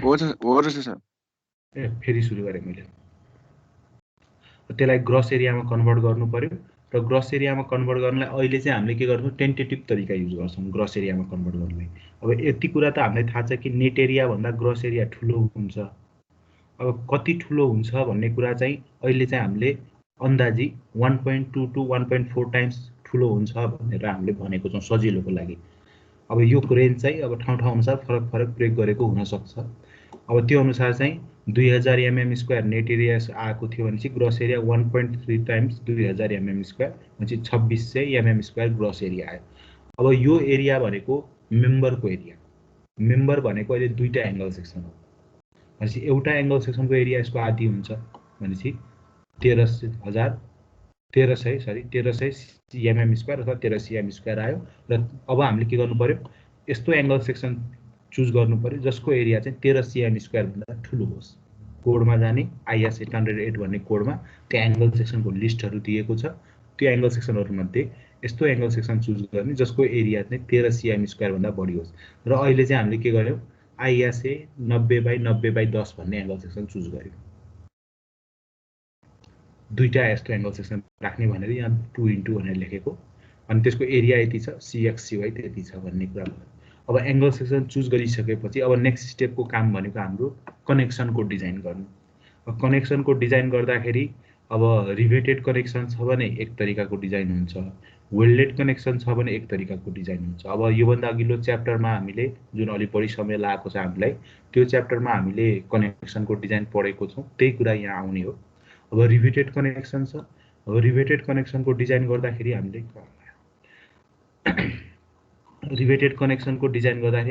हो रहेछ सर। ए फेरि सुरु गरेँ मैले। त्यसलाई ग्रस एरियामा कन्भर्ट गर्नु पर्यो र ग्रस एरियामा कन्भर्ट गर्नलाई अहिले चाहिँ हामीले के गर्छौँ टेन्टेटिभ तरिका युज गर्छौँ ग्रस एरियामा कन्भर्ट गर्नलाई। अब यति कुरा त हामीलाई थाहा छ कि नेट एरिया भन्दा ग्रस एरिया ठुलो हुन्छ। अब कति ठुलो हुन्छ भन्ने कुरा चाहिँ अहिले चाहिँ हामीले अन्दाजी 1.2 to 1.4 टाइम्स ठुलो हुन्छ भनेर हामीले भनेको छौँ सजिलोको लागि। अब यो रेन्ज चाहिँ अब ठाउँ ठाउँ अनुसार फरक फरक प्रयोग गरेको हुनसक्छ। अब त्यो अनुसार चाहिँ 2000 mm² नेट एरिया आएको थियो भने चाहिँ ग्रस एरिया 1.3 टाइम्स 2000 mm² भनेपछि 2600 mm² ग्रस एरिया आयो। अब यो एरिया भनेको मेम्बरको एरिया। मेम्बर भनेको अहिले दुईटा एङ्गल सेक्सन हो भनेपछि एउटा एङ्गल सेक्सनको एरिया यसको आधी हुन्छ भनेपछि 1300 mm² अथवा 1300 mm² आयो। र अब हामीले के गर्नु पर्यो यस्तो एङ्गल सेक्सन चुज गर्नु पर्यो जसको एरिया चाहिँ 1300 mm² भन्दा ठुलो होस्। कोडमा जाने IS 808 भन्ने कोडमा त्यो एङ्गल सेक्सनको लिस्टहरू दिएको छ। त्यो एङ्गल सेक्सनहरूमध्ये यस्तो एङ्गल सेक्सन चुज गर्ने जसको एरिया चाहिँ 1300 mm² भन्दा बढी होस्। र अहिले चाहिँ हामीले के गर्यौँ ISA 90/90/10 भन्ने एङ्गल सेक्सन चुज गर्यौँ। दुईटा यस्तो एङ्गल सेक्सन राख्ने भनेर यहाँ 2x2 भनेर लेखेको अनि त्यसको एरिया यति छ CXCY त्यति छ भन्ने कुरा भयो। अब एङ्गल सेक्सन चुज गरिसकेपछि अब नेक्स्ट स्टेपको काम भनेको हाम्रो कनेक्सनको डिजाइन गर्नु। कनेक्सनको डिजाइन गर्दाखेरि अब रिभेटेड कनेक्सन छ भने एक तरिकाको डिजाइन हुन्छ, वेल्डेड कनेक्सन छ भने एक तरिकाको डिजाइन हुन्छ। अब योभन्दा अघिल्लो च्याप्टरमा हामीले जुन अलिक बढी समय लागेको छ हामीलाई त्यो च्याप्टरमा हामीले कनेक्सनको डिजाइन पढेको छौँ, त्यही कुरा यहाँ आउने हो। अब रिभेटेड कनेक्सन छ। अब रिभेटेड कनेक्सनको डिजाइन गर्दाखेरि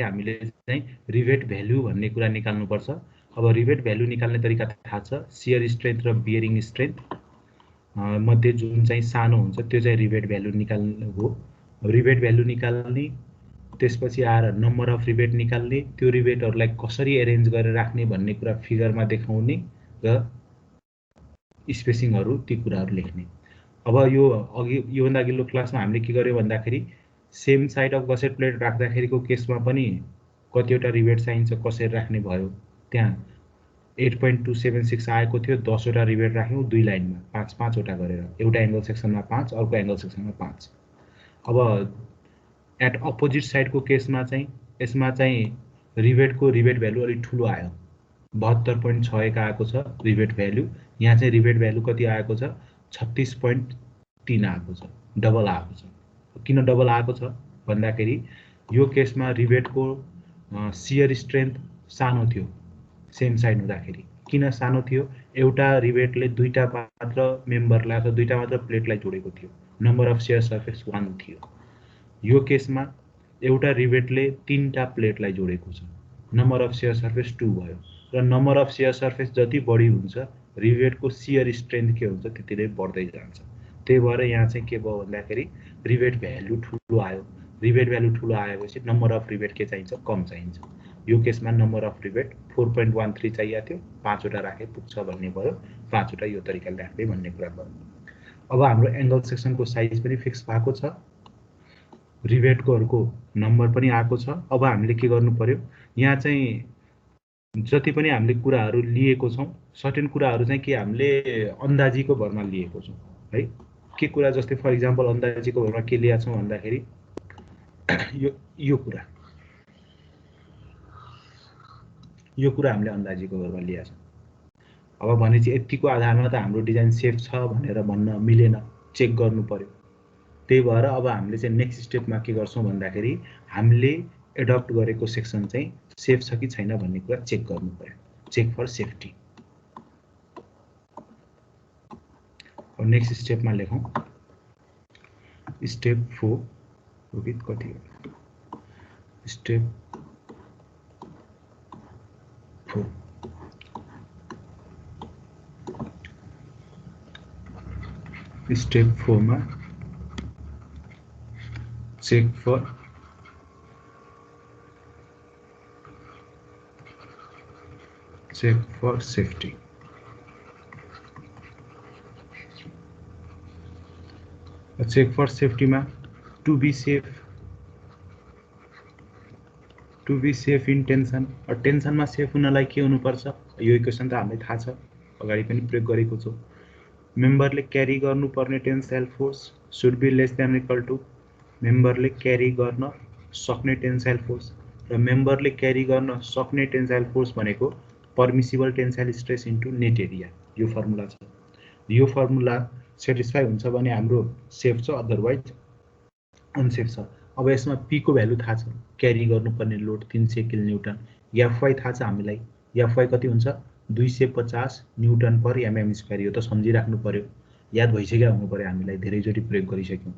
हामीले चाहिँ रिभेट भ्यालु भन्ने कुरा निकाल्नुपर्छ। अब रिभेट भ्यालु निकाल्ने तरिका थाहा छ, सियर स्ट्रेन्थ र बियरिङ स्ट्रेन्थ मध्ये जुन चाहिँ सानो हुन्छ त्यो चाहिँ रिभेट भ्यालु निकाल्ने हो। रिभेट भ्यालु निकाल्ने त्यसपछि आएर नम्बर अफ रिभेट निकाल्ने, त्यो रिभेटहरूलाई कसरी एरेन्ज गरेर राख्ने भन्ने कुरा फिगरमा देखाउने र स्पेसिङहरू ती कुराहरू लेख्ने। अब योभन्दा अघिल्लो क्लासमा हामीले के गर्यो भन्दाखेरि same side of gusset plate राख्दाखेरिको केसमा पनि कतिवटा रिभेट चाहिन्छ कसरी राख्ने भयो। त्यहाँ 8.276 आएको थियो, 10 वटा रिभेट राख्यौँ दुई लाइनमा 5-5 वटा गरेर, एउटा एङ्गल सेक्सनमा 5 अर्को एङ्गल सेक्सनमा 5। अब एट अपोजिट साइडको केसमा चाहिँ यसमा चाहिँ रिभेटको रिभेट भ्यालु अलिक ठुलो आयो, 72.61 आएको छ रिभेट भ्यालु। यहाँ चाहिँ रिभेट भ्यालु कति आएको छ 36.3 आएको छ, डबल आएको छ। किन डबल आएको छ भन्दाखेरि यो केसमा रिभेटको सियर स्ट्रेन्थ सानो थियो सेम साइड हुँदाखेरि। किन सानो थियो? एउटा रिभेटले दुईटा मात्र मेम्बरलाई अथवा दुईटा मात्र प्लेटलाई जोडेको थियो, नम्बर अफ सियर सर्फेस 1 थियो। यो केसमा एउटा रिभेटले तीनटा प्लेटलाई जोडेको छ, नम्बर अफ सियर सर्फेस 2 भयो। र नम्बर अफ सियर सर्फेस जति बढी हुन्छ रिभेटको सियर स्ट्रेन्थ के हुन्छ त्यति नै बढ्दै जान्छ। त्यही भएर यहाँ चाहिँ के भयो भन्दाखेरि रिभेट भ्यालु ठुलो आयो। रिभेट भ्यालु ठुलो आएपछि नम्बर अफ रिभेट के चाहिन्छ कम चाहिन्छ। यो केसमा नम्बर अफ रिभेट 4.13 चाहिएको थियो, 5 वटा राखे पुग्छ भन्ने भयो, 5 वटा यो तरिकाले राख्दै भन्ने कुरा भयो। अब हाम्रो एङ्गल सेक्सनको साइज पनि फिक्स भएको छ, रिभेटकोहरूको नम्बर पनि आएको छ। अब हामीले के गर्नु पर्यो, यहाँ चाहिँ जति पनि हामीले कुराहरू लिएको छौँ सर्टेन कुराहरू चाहिँ के हामीले अन्दाजीको भरमा लिएको छौँ है। के कुरा जस्तै फर इक्जाम्पल अन्दाजीको भरमा के लिएका छौँ भन्दाखेरि यो कुरा हामीले अन्दाजीको भरमा लिएका छौँ। अब भनेपछि यतिको आधारमा त हाम्रो डिजाइन सेफ छ भनेर भन्न मिलेन, चेक गर्नु पर्यो। त्यही भएर अब हामीले चाहिँ नेक्स्ट स्टेपमा के गर्छौँ भन्दाखेरि हामीले एडप्ट गरेको सेक्सन चाहिँ सेफ छ कि छैन भन्ने कुरा चेक गर्नु पर्यो, चेक फर सेफ्टी। अब नेक्स्ट स्टेपमा लेखौँ स्टेप 4 रोकित कति हो, स्टेप 4। स्टेप 4 मा check for safety. Check for safety में to be safe to be safe in tension, टेन्सनमा सेफ हुनलाई के हुनुपर्छ, यो इक्वेसन त हामीलाई थाहा छ, अगाडि पनि प्रयोग गरेको छु। मेम्बरले क्यारी गर्नुपर्ने tensile force should be less than equal to मेम्बरले क्यारी गर्न सक्ने टेन्साइल फोर्स, र मेम्बरले क्यारी गर्न सक्ने टेन्साइल फोर्स भनेको permissible tensile stress into net area, यो फर्मुला छ। यो फर्मुला सेटिस्फाई हुन्छ भने हाम्रो सेफ छ, अदरवाइज अनसेफ छ। अब यसमा पी को भ्यालु थाहा छ, क्यारी गर्नुपर्ने लोड 300 किलोन्युटन, एफवाई थाहा छ हामीलाई, एफवाई कति हुन्छ 250 न्युटन पर एमएम स्क्वायर, यो त सम्झिराख्नु पर्यो, याद भइसक्यो हुनु पर्यो, हामीलाई धेरैचोटि प्रयोग गरिसक्यौँ।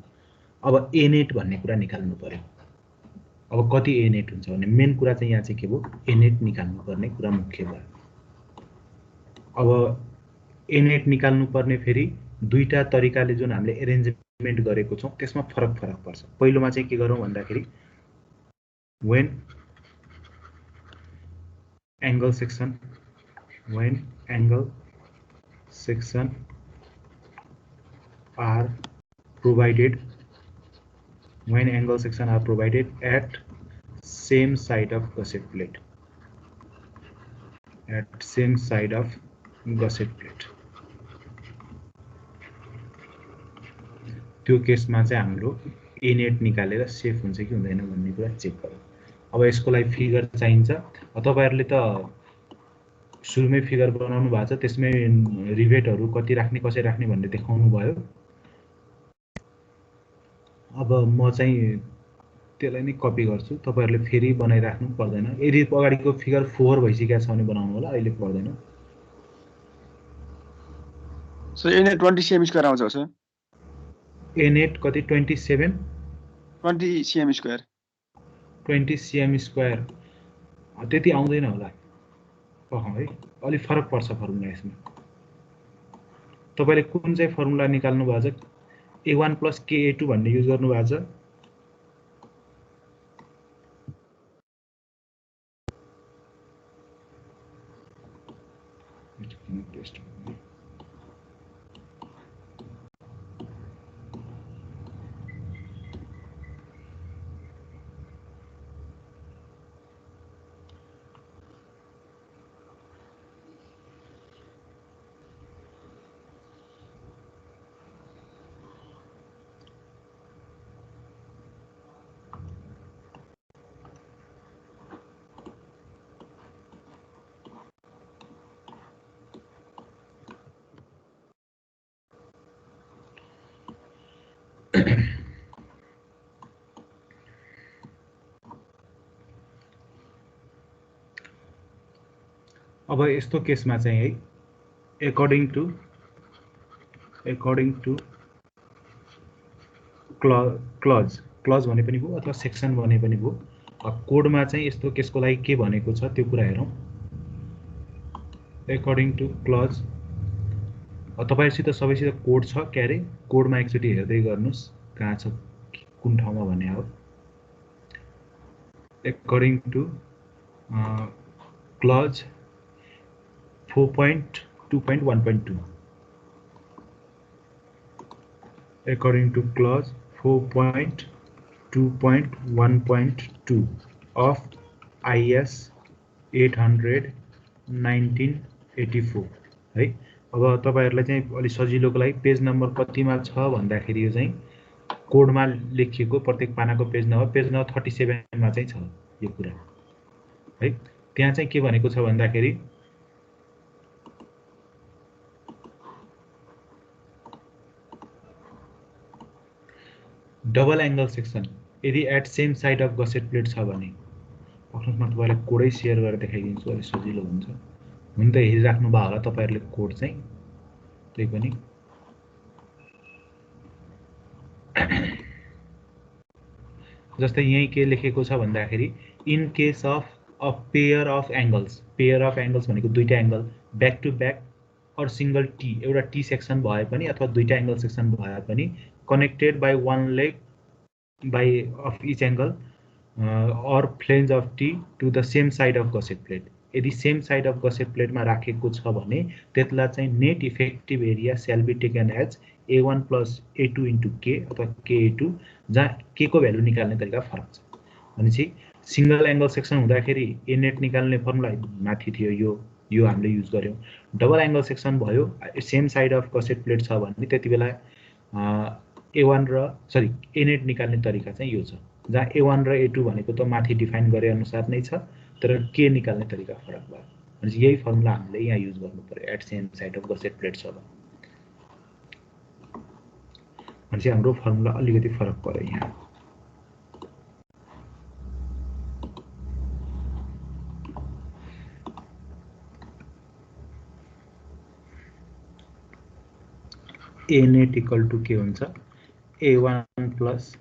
अब ए नेट भन्ने कुरा निकाल्नु पर्यो। अब कति ए नेट हुन्छ भने मेन कुरा चाहिँ यहाँ चाहिँ के भयो, ए नेट निकाल्नु पर्ने कुरा मुख्य भयो। अब ए नेट निकाल्नु पर्ने फेरि दुईटा तरिकाले जुन हामीले एरेन्जमेन्ट गरेको छौँ त्यसमा फरक पर्छ। पहिलोमा चाहिँ के गरौँ भन्दाखेरि when angle section are provided at same side of gusset plate, त्यो केसमा चाहिँ हाम्रो ए नेट निकालेर सेफ हुन्छ कि हुँदैन भन्ने कुरा चेक गरौँ। अब यसको लागि फिगर चाहिन्छ, तपाईहरुले त सुरुमै फिगर बनाउनु भएको छ, त्यसमै रिभेटहरु कति राख्ने कसरी राख्ने भन्ने देखाउनु भयो। अब म चाहिँ त्यसलाई नै कपी गर्छु, तपाईहरुले फेरि बनाइराख्नु पर्दैन। यदि अगाडिको फिगर 4 भइसकेको छ भने बनाउनु होला, अहिले पर्दैन। सो ए नेट 20 cm स्क्वायर आउँछ सर। ए नेट कति 27 20 cm स्क्वायर 20 cm स्क्वायर त्यति आउँदैन होला है, अलि फरक पर्छ फर्मुला यसमा। तपाईले कुन चाहिँ फर्मुला निकाल्नु भएको छ, a1 + ka2 भन्ने युज गर्नु भएको छ। अब यस्तो केसमा चाहिँ है, अकॉर्डिंग टु क्लज भने पनि भयो अथवा सेक्सन भने पनि भयो, कोडमा चाहिँ यस्तो केसको लागि के भनेको छ त्यो कुरा हेरौँ। अकॉर्डिंग टु क्लज, तपाईहरुसित सबैसित कोड छ के अरे, कोडमा एकचोटी हेर्दै गर्नुस् कहाँ छ कुन ठाउँमा भन्ने हो। According to clause 4.2.1.2, according to clause 4.2.1.2 of IS 800/1984 है। अब तपाईहरुलाई चाहिँ अलि सजिलोको लागि पेज नम्बर कतिमा छ भन्दाखेरि यो चाहिँ कोडमा लेखिएको प्रत्येक पानाको पेज नम्बर 37 मा चाहिँ छ यो कुरा है। त्यहाँ चाहिँ के भनेको छ भन्दाखेरि डबल एंगल सेक्सन यदि at same side of gusset plate छ भने, पक्राउमा तपाईलाई कोडै शेयर गरेर देखाइदिन्छु, अलि सजिलो हुन्छ। हुन त हेरिराख्नु भयो होला तपाईहरुले कोड चाहिँ, त्यही पनि जस्तै यही के लेखेको छ भन्दाखेरि in case of a pair of angles भनेको दुईटा एंगल बैक टु बैक और सिंगल टी, एउटा टी सेक्सन भए पनि अथवा दुईटा एंगल सेक्सन भए पनि connected by one leg of each angle or flange of T to the same side of gusset plate. यदि सेम साइड अफ गसेट प्लेटमा राखेको छ भने त्यसलाई चाहिँ net effective area shall be taken as A1 + A2 * K अथवा KA2, जहाँ K को भ्यालु निकाल्ने तरिका फरक छ। भनेपछि सिंगल एंगल सेक्सन हुँदाखेरि ए नेट निकाल्ने फर्मुला माथि थियो, यो हामीले युज गर्यौं। डबल एंगल सेक्सन भयो, same side of gusset plate छ भने त्यति बेला A1 र सरी ए नेट निकाल्ने तरिका चाहिँ यो छ, जहाँ A1 र A2 भनेको त माथि डिफाइन गरे अनुसार नै छ, तर के निकाल्ने तरिका फरक भयो। भनेपछि यही फर्मुला हामीले यहाँ युज गर्नु पर्यो at same side of gusset plate छ भनेपछि हाम्रो फर्मुला अलिकति फरक पर्यो यहाँ। ए नेट इक्वल टू के हुन्छ A1 प्लस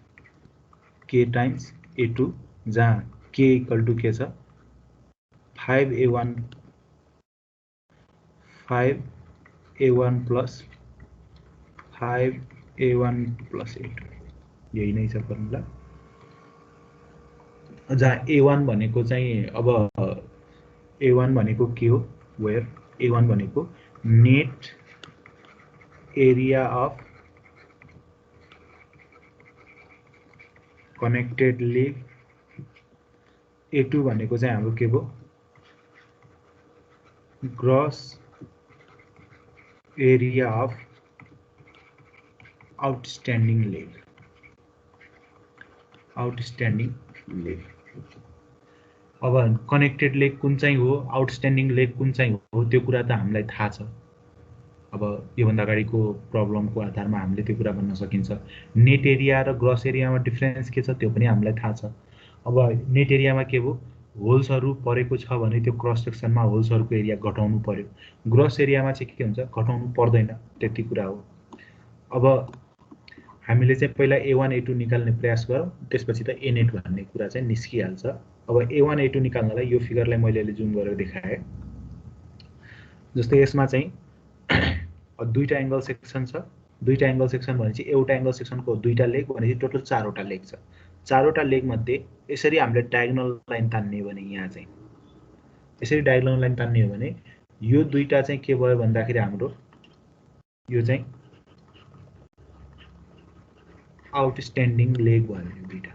के टाइम्स A2, जहाँ के इक्वल टू के छ 5A1 plus 5A1 plus A2, यही नै छ फर्मुला। जहाँ A1 भनेको चाहिँ अब A1 भनेको के हो, वेयर A1 भनेको net area of connected leg, A2 भनेको चाहिँ हाम्रो के भयो gross area of outstanding leg. अब कनेक्टेड लेग कुन चाहिँ हो, आउटस्ट्यान्डिङ लेग कुन चाहिँ हो, त्यो कुरा त हामीलाई थाहा छ। अब योभन्दा अगाडिको प्रब्लमको आधारमा हामीले त्यो कुरा भन्न सकिन्छ। नेट एरिया र ग्रस एरियामा डिफरेन्स के छ त्यो पनि हामीलाई थाहा छ। अब नेट एरियामा के भयो, होल्सहरू परेको छ भने त्यो क्रस सेक्सनमा होल्सहरूको एरिया घटाउनु पर्यो। ग्रस एरियामा चाहिँ के हुन्छ, घटाउनु पर्दैन, त्यति कुरा हो। अब हामीले चाहिँ पहिला A1 A2 निकाल्ने प्रयास गरौँ, त्यसपछि त ए नेट भन्ने कुरा चाहिँ निस्किहाल्छ। अब A1 A2 निकाल्नलाई यो फिगरलाई मैले अहिले जुम गरेर देखाएँ। जस्तै यसमा चाहिँ दुईटा एंगल सेक्सन छ, दुईटा एंगल सेक्सन भनेपछि एउटा एंगल सेक्सनको दुईटा लेग भनेपछि टोटल 4वटा लेग छ। 4वटा लेग मध्ये यसरी हामीले डायगोनल लाइन तान्ने हो भने यहाँ चाहिँ यसरी डायगोनल लाइन तान्ने हो भने यो दुईटा चाहिँ के भयो भन्दाखेरि हाम्रो यो चाहिँ आउटस्ट्यान्डिङ लेग भयो। यो दुईटा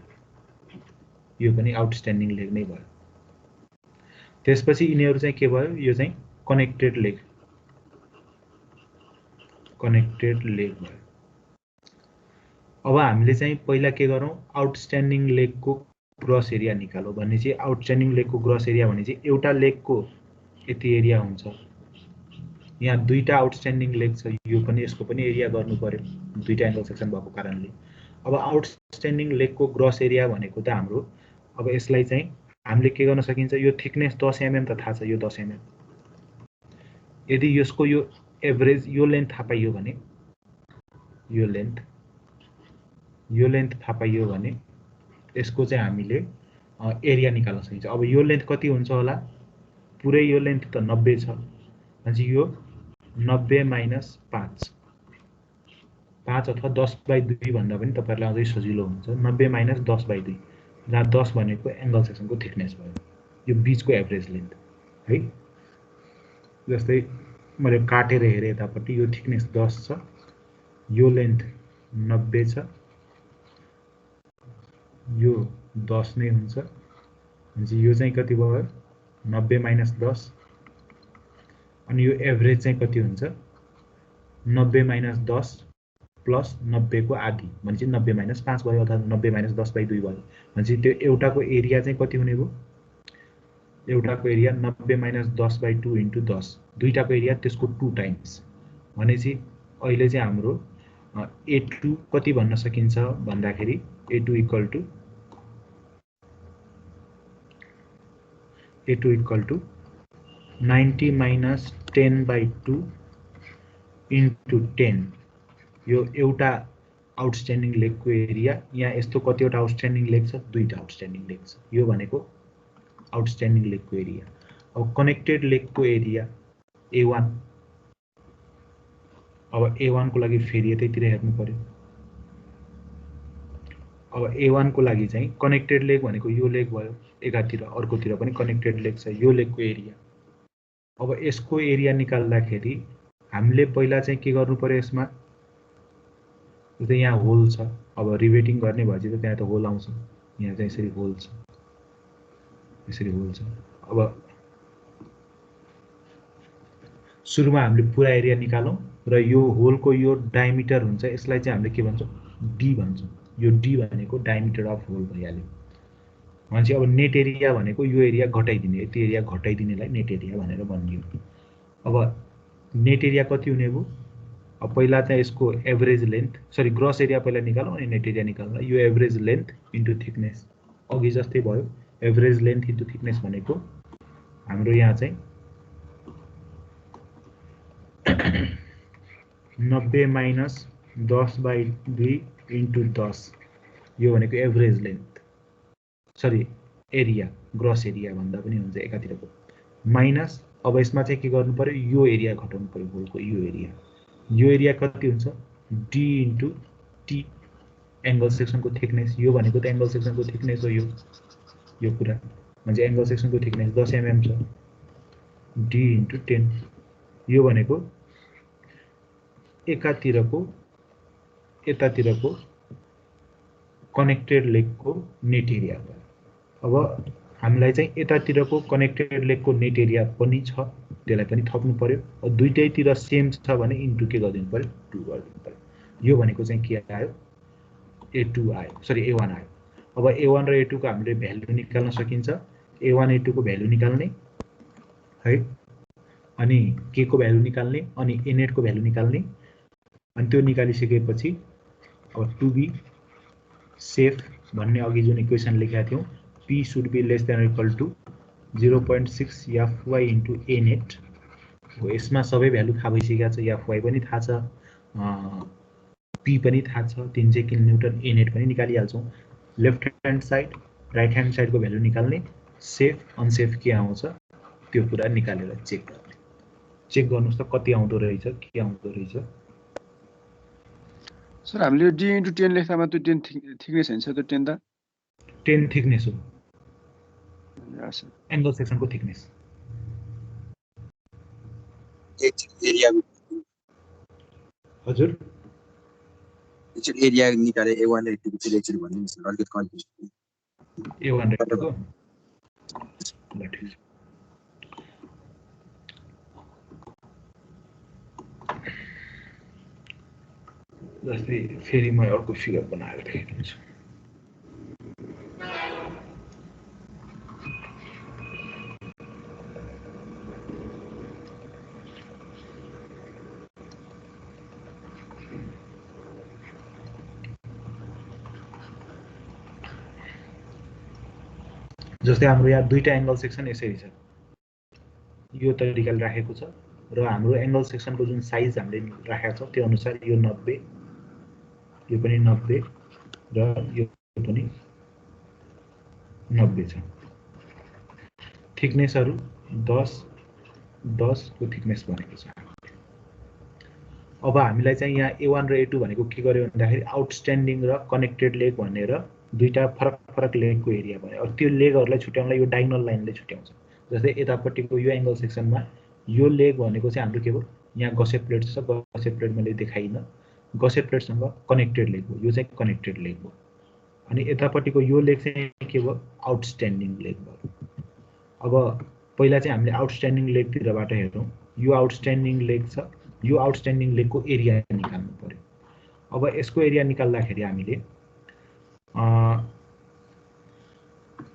यो पनि आउटस्ट्यान्डिङ लेग नै भयो। त्यसपछि यिनीहरू चाहिँ के भयो, यो चाहिँ कनेक्टेड लेग भयो। अब हामीले चाहिँ पहिला के गरौँ, आउटस्ट्यान्डिङ लेगको ग्रस एरिया निकालौँ भने चाहिँ आउटस्ट्यान्डिङ लेगको ग्रस एरिया भने चाहिँ एउटा लेगको यति एरिया हुन्छ। यहाँ दुईटा आउटस्ट्यान्डिङ लेग छ, यो पनि यसको पनि एरिया गर्नु पर्यो दुईटा एंगल सेक्सन भएको कारणले। अब आउटस्ट्यान्डिङ लेगको ग्रस एरिया भनेको त हाम्रो, अब यसलाई चाहिँ हामीले के गर्न सकिन्छ, यो थिकनेस 10 mm त थाहा छ, यो 10 mm। यदि यसको यो एभरेज यो लेन्थ थाहा पाइयो भने यो लेन्थ थाहा पाइयो भने यसको चाहिँ हामीले एरिया निकाल्न सकिन्छ। अब यो लेन्थ कति हुन्छ होला, पुरै यो लेन्थ त 90 छ भनेपछि यो 90 माइनस 5 अथवा 10/2 भन्दा पनि तपाईहरुलाई अझै सजिलो हुन्छ। 90 माइनस 10/2, जहाँ 10 भनेको एंगल सेक्सनको थिकनेस भयो, यो बीचको एभरेज लेन्थ है। जस्तै मैले काटेर हेरे यतापट्टि यो थिकनेस 10 छ, यो लेन्थ 90 छ, यो 10 नै हुन्छ भनेपछि यो चाहिँ कति भयो 90 माइनस 10, अनि यो एभरेज चाहिँ कति हुन्छ 90 माइनस 10 प्लस 90 को आधी भनेपछि 90 माइनस 5 भयो, अथवा 90 माइनस 10/2 भयो भनेपछि त्यो एउटाको एरिया चाहिँ कति हुने भयो, एउटाको एरिया 90 माइनस 10/2 इन्टु 10, दुईटाको एरिया त्यसको 2 टाइम्स भनेपछि अहिले चाहिँ हाम्रो A2 कति भन्न सकिन्छ भन्दाखेरि A2 equal to 90 minus 10/2 into 10, यो एउटा आउटस्ट्यान्डिङ लेगको एरिया। यहाँ यस्तो कतिवटा आउटस्ट्यान्डिङ लेग छ, दुईटा आउटस्ट्यान्डिङ लेग छ, यो भनेको आउटस्ट्यान्डिङ लेगको एरिया। अब कनेक्टेड लेगको एरिया A1, अब A1 को लागि फेरि यतैतिर हेर्नु पर्यो। अब A1 को लागि चाहिँ कनेक्टेड लेग भनेको यो लेग भयो, एकातिर अर्कोतिर पनि कनेक्टेड लेग छ, यो लेगको एरिया। अब यसको एरिया निकाल्दाखेरि हामीले पहिला चाहिँ के गर्नु पर्यो, यसमा जस्तै यहाँ होल छ, अब रिवेटिङ गर्ने भएपछि त त्यहाँ त होल आउँछ, यहाँ चाहिँ यसरी होल छ, यसरी होल छ। अब सुरुमा हामीले पुरा एरिया निकालौं र यो होलको यो डायमिटर हुन्छ, यसलाई चाहिँ हामीले के भन्छौँ, डी भन्छौँ। यो डी भनेको डायमिटर अफ होल भइहाल्यो। भनेपछि अब नेट एरिया भनेको यो एरिया घटाइदिने, यति एरिया घटाइदिनेलाई नेट एरिया भनेर भनियो। अब नेट एरिया कति हुने भयो? अब पहिला चाहिँ यसको average length, sorry gross area पहिला निकालौँ अनि नेट एरिया निकाल्नु। यो एभरेज लेन्थ इन्टु थिकनेस अघि जस्तै भयो। एभरेज लेन्थ इन्टु थिकनेस भनेको हाम्रो यहाँ चाहिँ 90 माइनस 10/2 इन्टु 10, यो भनेको average length, sorry area, gross area भन्दा पनि हुन्छ एकातिरको, माइनस अब यसमा चाहिँ के गर्नु पर्यो, यो एरिया घटाउनु पर्यो होलको। यो एरिया कति हुन्छ, डी इन्टु टी एंगल सेक्सनको थिकनेस। यो भनेको त एंगल सेक्सनको थिकनेस हो। यो कुरा म्हणजे एंगल सेक्सनको थिकनेस 10 mm छ, डी इन्टु 10। यो भनेको यतातिरको कनेक्टेड लेगको नेट एरिया भयो। अब हामीलाई चाहिँ यतातिरको कनेक्टेड लेगको नेट एरिया पनि छ, त्यसलाई पनि थप्नु पर्यो। अब दुईटैतिर सेम छ भने इन्टु के गरिदिनु पर्यो, 2 गरिदिनु पर्यो। यो भनेको चाहिँ के आयो, A2 आयो, सरी A1 आयो। अब A1 र A2 को हामीले भ्यालु निकाल्न सकिन्छ। A1 A2 को भ्यालु निकाल्ने है, अनि के को भ्यालु निकाल्ने, अनि A नेट को भ्यालु निकाल्ने। अनि त्यो निकालिसकेपछि अब टु बी सेफ भन्ने अघि जुन इक्वेसन लेखेका थियौं, P should be less than or equal to 0.6 Fy into A net हो। यसमा सबै भ्यालु थाहा भइसकेको छ, Fy पनि थाहा छ, P पनि थाहा छ, 300 किलोन्युटन, A net पनि निकालिहाल्छौँ। Left hand side right hand साइडको भ्यालु निकाल्ने, सेफ अनसेफ के आउँछ त्यो कुरा निकालेर चेक गर्ने। चेक गर्नुस् त कति आउँदो रहेछ, के आउँदो रहेछ। सर हामीले डी इन्टु 10 लेख्दामा त्यो 10 थिकनेस हैन त्यो 10 त 10 थिकनेस हो, यस एंगल सेक्सनको थिकनेस। एरिया हजुर एरिया निकाले A1 र A2 को एकचोटी भन्दिनुहोस् न, अलिकति कन्फ्युज। A1 र A2 को ल ठीक छ। जस्तै फेरि म अर्को फिगर बनाएर देखाइदिन्छु। जस्तै हाम्रो यहाँ दुईटा एंगल सेक्सन यसरी छ, यो तरिकाले राखेको छ र हाम्रो एंगल सेक्सनको जुन साइज हामीले राखेको छ त्यो अनुसार यो 90, यो पनि 90 र यो पनि 90 छ। थिकनेसहरु 10 को थिकनेस भनेको छ। अब हामीलाई चाहिँ यहाँ A1 र A2 भनेको के गर्यो भन्दाखेरि आउटस्ट्यान्डिङ र कनेक्टेड लेग भनेर दुईटा फरक लेगको एरिया भयो। अब त्यो लेगहरुलाई छुट्याउनलाई यो डायगोनल लाइनले छुट्याउँछ। जस्तै यतापट्टिको यो एंगल सेक्सनमा यो लेग भनेको चाहिँ हाम्रो के हो, यहाँ गसेट प्लेट छ, गसेट प्लेट मैले देखाइन, गसेट प्लेटसँग कनेक्टेड लेग हो, यो चाहिँ कनेक्टेड लेग हो। अनि यतापट्टिको यो लेग चाहिँ के हो, आउटस्ट्यान्डिङ लेग भयो। अब पहिला चाहिँ हामीले आउटस्ट्यान्डिङ लेगतिरबाट हेरौँ। यो आउटस्ट्यान्डिङ लेग छ, यो आउटस्ट्यान्डिङ लेगको एरिया निकाल्नु पर्यो। अब यसको एरिया निकाल्दाखेरि हामीले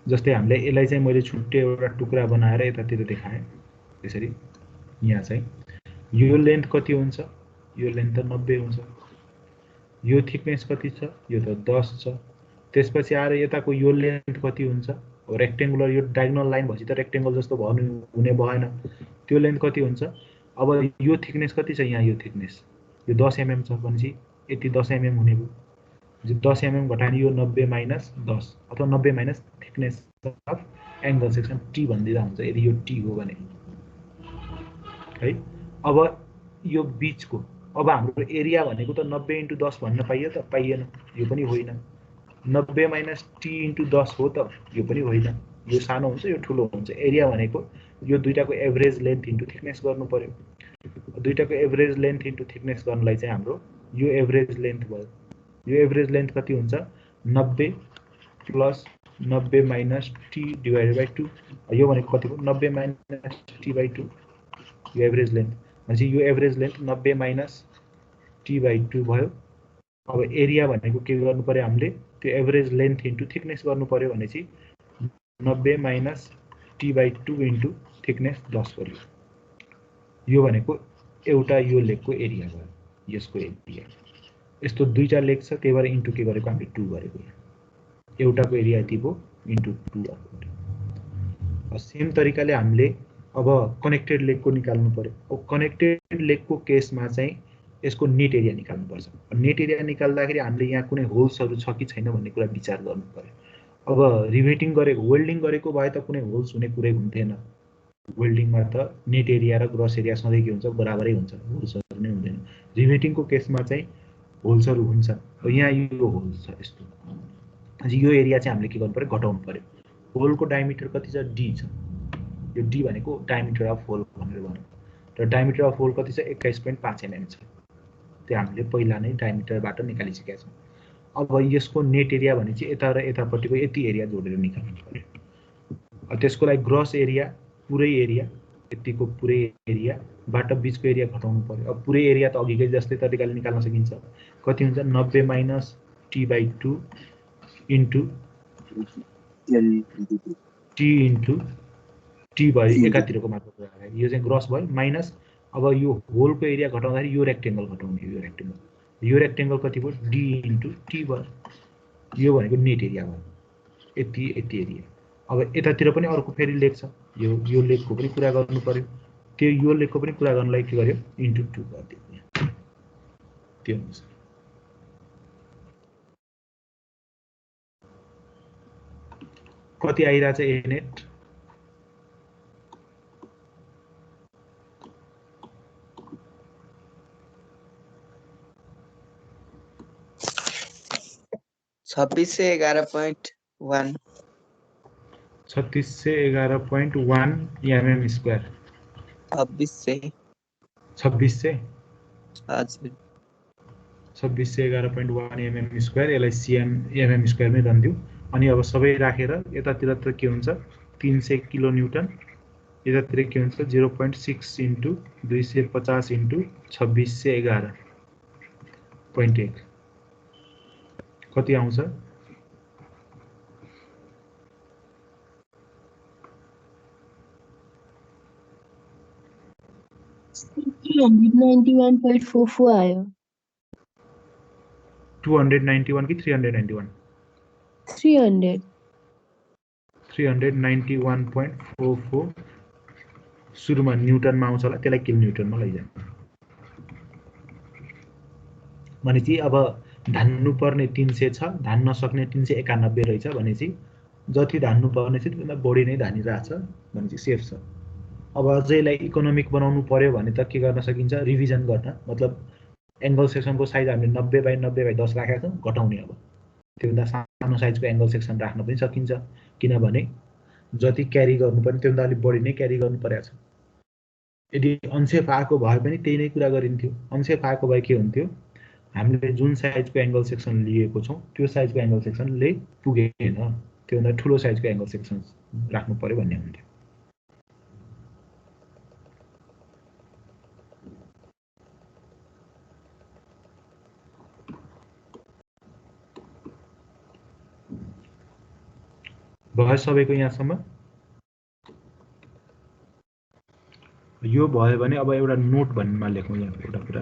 जस्तै हामीले यसलाई चाहिँ मैले छुट्टै एउटा टुक्रा बनाएर यतातिर देखाएँ। त्यसरी यहाँ चाहिँ यो लेन्थ कति हुन्छ, यो लेन्थ त 90 हुन्छ। यो थिकनेस कति छ, यो त 10 छ। त्यसपछि आएर यताको यो लेन्थ कति हुन्छ, रेक्टेंगुलर यो डायगोनल लाइन भएपछि त रेक्टेंगल जस्तो हुने भएन, त्यो लेन्थ कति हुन्छ। अब यो थिकनेस कति छ, यहाँ यो थिकनेस यो 10 mm छ भनेपछि यति 10 mm हुने भयो। 10 mm घटाउने यो 90 माइनस 10 अथवा 90 minus thickness of angle section t भन्दिदा हुन्छ यदि यो टी हो भने है। अब यो बीचको अब हाम्रो एरिया भनेको त 90 × 10 भन्न पाइयो त, पाइएन, यो पनि होइन। 90 माइनस टी × 10 हो त, यो पनि होइन। यो सानो हुन्छ, यो ठुलो हुन्छ। एरिया भनेको यो दुईटाको एभरेज लेन्थ इन्टु थिकनेस गर्नु पर्यो। दुईटाको एभरेज लेन्थ इन्टु थिकनेस गर्नलाई चाहिँ हाम्रो यो एभरेज लेन्थ भयो। यो एभरेज लेन्थ कति हुन्छ, 90 plus 90 minus T divided by 2 यो भनेको कति भयो 90 माइनस टी बाई 2 यो एभरेज लेन्थ भनेपछि यो average length 90 minus T by 2 भयो। अब एरिया भनेको के गर्नु पर्यो हामीले त्यो एभरेज लेन्थ इन्टु थिकनेस गर्नु पर्यो भनेपछि 90 minus T by 2 into thickness 10 गर्यो। यो भनेको एउटा यो लेगको एरिया भयो यसको एरिया। यस्तो दुईटा लेग छ त्यही भएर इन्टु के गरेको हामीले 2 गरेको एउटाको एरिया यति भयो इन्टु 2 गरेको। सेम तरिकाले हामीले अब कनेक्टेड लेगको निकाल्नु पर्यो। अब कनेक्टेड लेगको केसमा चाहिँ यसको नेट एरिया निकाल्नुपर्छ। नेट एरिया निकाल्दाखेरि हामीले यहाँ कुनै होल्सहरू छ कि छैन भन्ने कुरा विचार गर्नु पर्यो। अब रिभेटिङ गरेको वेल्डिङ गरेको भए त कुनै होल्स हुने कुरै हुन्थेन। वेल्डिङमा त नेट एरिया र ग्रस एरिया सधैँ के हुन्छ बराबरै हुन्छ होल्सहरू नै हुँदैन। रिभेटिङको केसमा चाहिँ होल्सहरू हुन्छ। यहाँ यो होल्स छ यस्तो यो एरिया चाहिँ हामीले के गर्नु पर्यो घटाउनु पर्यो। होलको डायमिटर कति छ डी छ यो डी भनेको डायमिटर अफ होल भनेर भनौँ र डायमिटर अफ होल कति छ 21.5 mm छ त्यो हामीले पहिला नै डायमिटरबाट निकालिसकेका छौँ। अब यसको नेट एरिया भने चाहिँ यता र यतापट्टिको यति एरिया जोडेर निकाल्नु पर्यो। त्यसको लागि ग्रस एरिया पुरै एरिया यतिको पुरै एरियाबाट बिचको एरिया घटाउनु पर्यो। अब पुरै एरिया त अघिकै जस्तै तरिकाले निकाल्न सकिन्छ। कति हुन्छ 90 minus T by 2 into T into T भयो एकातिरको मात्र यो चाहिँ ग्रस भयो माइनस अब यो होलको एरिया घटाउँदाखेरि यो रेक्टेङ्गल घटाउने यो रेक्टेङ्गल कति भयो डी इन्टु टी भयो। यो भनेको नेट एरिया भयो यति एरिया। अब यतातिर पनि अर्को फेरि लेग छ यो लेगको पनि कुरा गर्नु पर्यो। त्यो यो लेगको पनि कुरा गर्नलाई के गर्यो इन्टु 2 गरिदियो। त्यो हुन्छ कति आइरहेछ ए नेट 2611.1 3611.1 mm स्क्वायर 2600 हजुर 2611.1 mm स्क्वायर यसलाई सीएम mm स्क्वायरमै रन्दियो। अनि अब सबै राखेर यतातिर त के हुन्छ 300 किलो न्युटन यतातिर के हुन्छ 0.6 इन्टु 250 इन्टु 2611.1 कति आउँछ 391.44 आयो 291 कि 391 391.44 सुरुमा न्युटनमा आउँछ होला त्यसलाई किलो न्युटनमा लैजानु भनेपछि अब धान्नु पर्ने 300 छ धान्न सक्ने 391 रहेछ भनेपछि जति धान्नु पर्ने छ त्योभन्दा बढी नै धानिरहेछ भनेपछि सेफ छ। अब अझैलाई इकोनोमिक बनाउनु पर्यो भने त के गर्न सकिन्छ रिभिजन गर्न मतलब एंगल सेक्सनको साइज हामीले 90/90/10 राखेका छौं घटाउने अब त्योभन्दा सानो साइजको एंगल सेक्सन राख्न पनि सकिन्छ किनभने जति क्यारी गर्नुपर्ने त्योभन्दा अलि बढी नै क्यारी गर्नु परेको छ। यदि अनसेफ आएको भए पनि त्यही नै कुरा गरिन्थ्यो। अनसेफ आएको भए के हुन्थ्यो हामीले जुन साइजको एंगल सेक्सन लिएको छौं त्यो साइजको एंगल सेक्सनले पुगेन त्योभन्दा ठूलो साइजको एंगल सेक्सन राख्नु पर्यो भन्ने हुन्थ्यो। भयो सबैको यहाँसम्म यो भयो भने अब एउटा नोट भन्नेमा लेखौँ यहाँ एउटा कुरा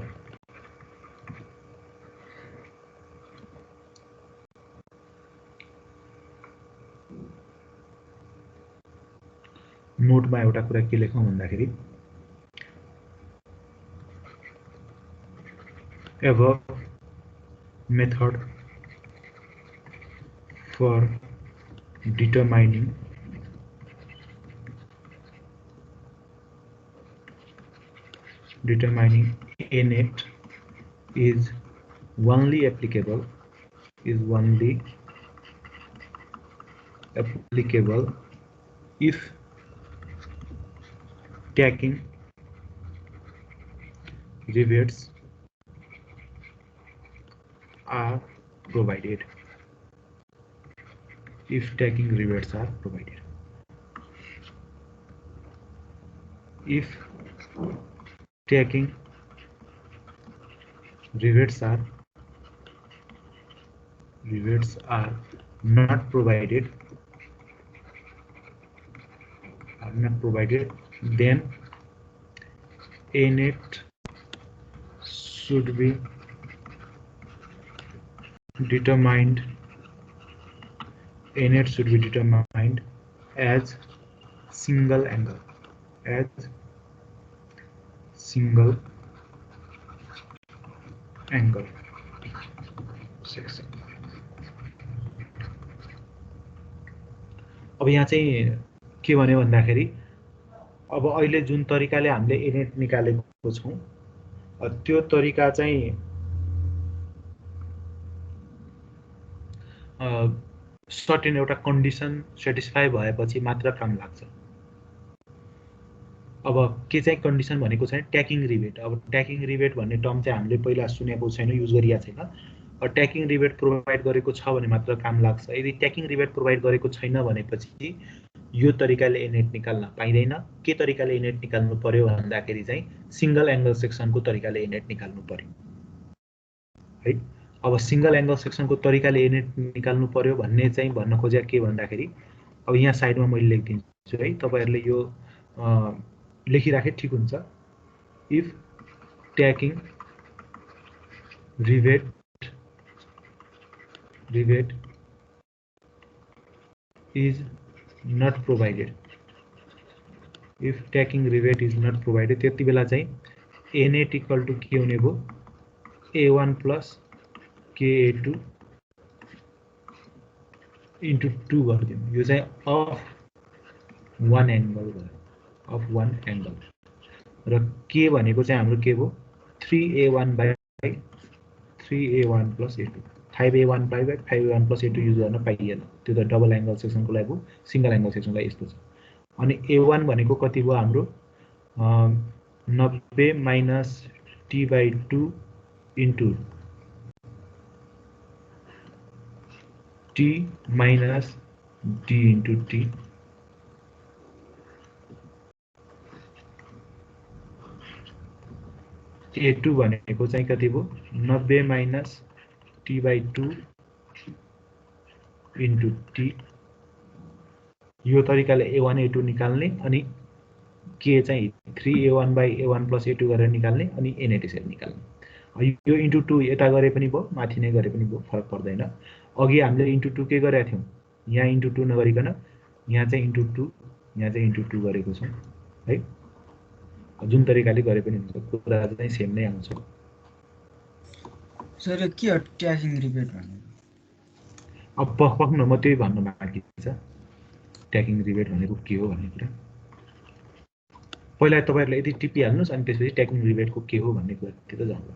नोटमा एउटा कुरा के लेखौँ भन्दाखेरि above method for determining a net is only applicable if tacking rivets are provided. if tagging rebates are provided. If tagging rebates are not provided, then ANET should be determined as single angle section. अब यहाँ चाहिँ के भन्यो भन्दाखेरि अब अहिले जुन तरिकाले हामीले एनेट निकालेको छौं त्यो तरिका चाहिँ सर्टेन एउटा कन्डिसन सेटिस्फाई भएपछि मात्र काम लाग्छ। अब के चाहिँ कन्डिसन भनेको चाहिँ ट्यागिङ रिबेट। अब ट्यागिङ रिबेट भन्ने टर्म चाहिँ हामीले पहिला सुनेको छैन, युज गरिया छैन। ट्यागिङ रिबेट प्रोभाइड गरेको छ भने मात्र काम लाग्छ। यदि ट्यागिङ रिबेट प्रोभाइड गरेको छैन भनेपछि यो तरिकाले एनेट निकाल्न पाइदैन। के तरिकाले एनेट निकाल्नु पर्यो भन्दाखेरि चाहिँ सिंगल एंगल सेक्सनको तरिकाले एनेट निकाल्नु पर्यो है। अब सिंगल एंगल सेक्सनको तरिकाले एनेट निकाल्नु पर्यो भन्ने चाहिँ भन्न खोजे के भन्दाखेरि अब यहाँ साइडमा मैले लेखिदिन्छु है, तपाईहरुले यो लेखिराखे ठीक हुन्छ। If tagging rebate is not provided, if tagging rebate is not provided, त्यति बेला चाहिँ NAT equal to के हुने भयो A1 plus KA2 into 2 गरिदिनु। यो चाहिँ अफ वान एंगल भयो, अफ वान एंगल। र के भनेको चाहिँ हाम्रो के भयो 3A1 by 3A1 plus A2, 5A1 by 5A1 plus A2 use गर्न पाइएन। त्यो त डबल एंगल सेक्सनको लागि भयो, सिंगल एंगल सेक्सनको लागि यस्तो छ। अनि A1 भनेको कति भयो हाम्रो 90 minus T/2 into T minus D into T। A2 भनेको चाहिँ कति भयो 90 minus T/2 into T। यो तरिकाले A1 A2 निकाल्ने अनि के चाहिँ 3A1 by A1 plus A2 गरेर निकाल्ने अनि NAT यसरी निकाल्ने। यो इन्टु 2 यता गरे पनि भयो, माथि नै गरे पनि भयो, फरक पर्दैन। अघि हामीले इन्टु 2 के गरेका थियौं, यहाँ इन्टु 2 नगरिकन यहाँ चाहिँ इन्टु 2, यहाँ चाहिँ इन्टु 2 गरेको छौं है। जुन तरिकाले गरे पनि हुन्छ, कुरा चाहिँ सेम नै आउँछ। सर के हो ट्यागिङ रिबेट भन्ने? अब पक्न म त्यही भन्न बाँकी छ, ट्यागिङ रिबेट भनेको के हो भन्ने कुरा। पहिला तपाईहरुले यदि टिपिहाल्नुस् अनि त्यसपछि ट्यागिङ रिबेटको के हो भन्ने कुरातिर जाउँला।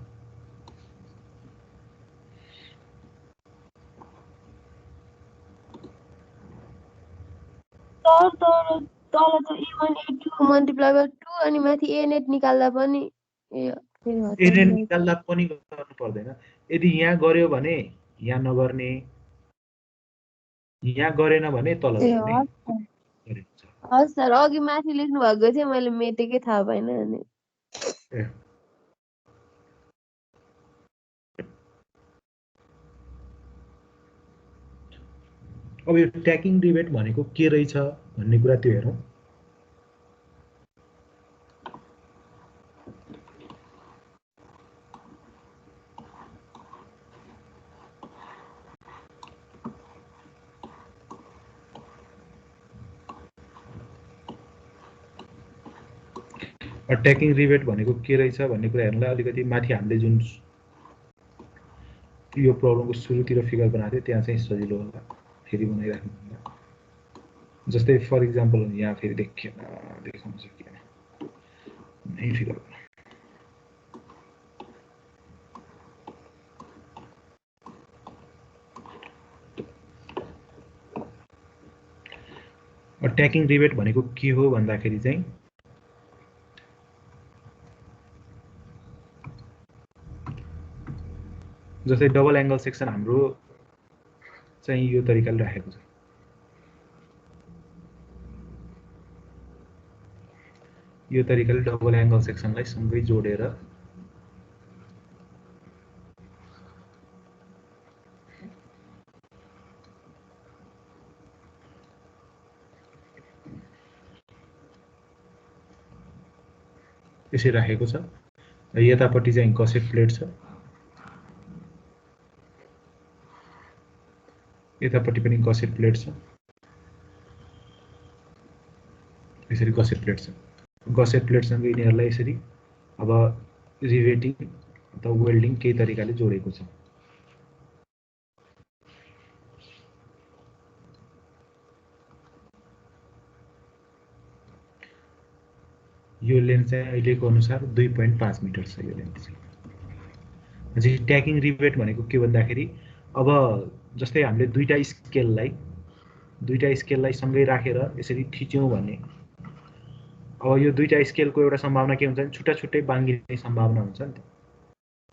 तल त A1 A2 मल्टिप्लाई गरेर 2 अनि माथि ANET निकाल्दा पनि एनेट निकाल्दा पनि गर्नु पर्दैन। यदि यहाँ गर्यो भने यहाँ नगर्ने, यहाँ गरेन भने तल गर्ने। हस् सर, अघि माथि लेख्नु भएको थियो मैले मेटेकै थाहा भएन अनि। अब यो ट्यागिङ रिबेट भनेको के रहेछ भन्ने कुरा त्यो हेरौं। ट्यागिङ रिबेट भनेको के रहेछ भन्ने कुरा हेर्नलाई अलिकति माथि हामीले जुन यो प्रब्लमको सुरुतिर फिगर बनाएको थियो त्यहाँ चाहिँ सजिलो होला फेरि बनाइराख्नु होला। जस्तै फर इक्जाम्पल यहाँ फेरि देखाउन सकिएन यही फिगर बना। ट्यागिङ रिबेट भनेको के हो भन्दाखेरि चाहिँ जस्तै डबल एंगल सेक्सन हाम्रो चाहिँ यो तरिकाले राखेको छ। यो तरिकाले डबल एङ्गल सेक्सनलाई सँगै जोडेर यसरी राखेको छ। यतापट्टि चाहिँ गसेट प्लेट छ, यतापट्टि पनि गसेट प्लेट छ, यसरी गसेट प्लेट छ। गसेट प्लेटसँग यिनीहरूलाई यसरी अब रिवेटिङ अथवा वेल्डिङ केही तरिकाले जोडेको छ। यो लेन्थ चाहिँ अहिलेको अनुसार 2.5 मिटर छ यो लेन्थ चाहिँ। ट्यागिङ रिवेट भनेको के भन्दाखेरि अब जस्तै हामीले दुईटा स्केललाई सँगै राखेर यसरी थिच्यौं भने अब यो दुईटा स्केलको एउटा सम्भावना के हुन्छ भने छुट्टा छुट्टै बाङ्गिने सम्भावना हुन्छ नि त।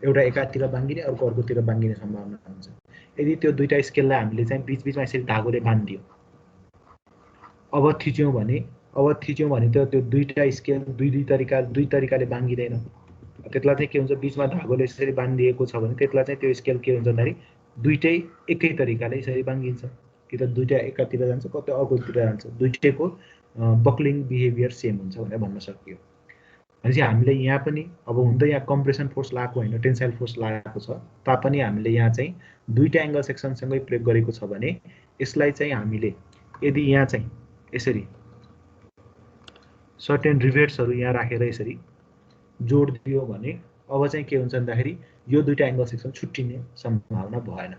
एउटा एकातिर बाङ्गिने अर्कोतिर बाङ्गिने सम्भावना हुन्छ। यदि त्यो दुईटा स्केललाई हामीले चाहिँ बीचबीचमा यसरी धागोले बान्दियो अब थिच्यौं भने त्यो दुईटा स्केल दुई तरिकाले बाङ्गिदैन। त्यसलाई चाहिँ के हुन्छ बीचमा धागोले यसरी बान्दिएको छ भने त्यसलाई चाहिँ त्यो स्केल के हुन्छ भन्दाखेरि दुईटै एकै तरिकाले यसरी बाङ्गिन्छ। कि त दुईटा एकातिर जान्छ कतै अर्कोतिर जान्छ, दुईटैको बक्लिङ बिहेभियर सेम हुन्छ भनेर भन्न सकियो। भनेपछि हामीले यहाँ पनि अब हुन त यहाँ कम्प्रेसन फोर्स लागेको होइन, टेन्साइल फोर्स लागेको छ तापनि हामीले यहाँ चाहिँ दुईटा एङ्गल सेक्सनसँगै प्रयोग गरेको छ भने यसलाई चाहिँ हामीले यदि यहाँ चाहिँ यसरी सर्टेन रिवेट्सहरू यहाँ राखेर यसरी जोड दियो भने अब चाहिँ के हुन्छ भन्दाखेरि यो दुईटा एङ्गल सेक्सन छुट्टिने सम्भावना भएन।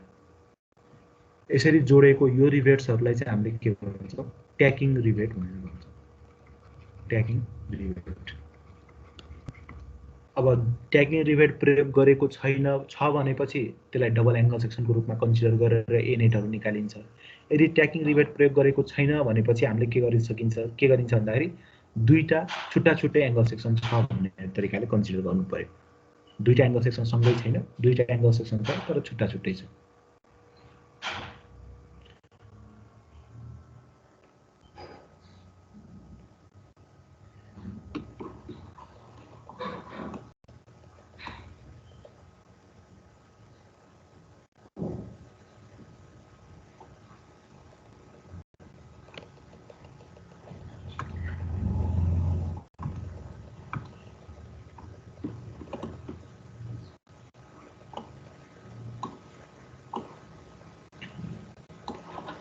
यसरी जोडेको यो रिवेट्सहरूलाई चाहिँ हामीले के भन्छौँ ट्याकिङ रिवेट भनेर भन्छौँ। ट्याकिङ रिवेट। अब ट्यागिङ रिवेट प्रयोग गरेको छ भनेपछि त्यसलाई डबल एङ्गल सेक्सनको रूपमा कन्सिडर गरेर एनेटहरू निकालिन्छ। यदि ट्यागिङ रिवेट प्रयोग गरेको छैन भनेपछि हामीले के गरिन्छ भन्दाखेरि दुईटा छुट्टा छुट्टै एङ्गल सेक्सन छ भन्ने तरिकाले कन्सिडर गर्नु पर्यो। दुईटा एङ्गल सेक्सन सँगै छैन, दुईटा एङ्गल सेक्सन छ तर छुट्टा छुट्टै छ।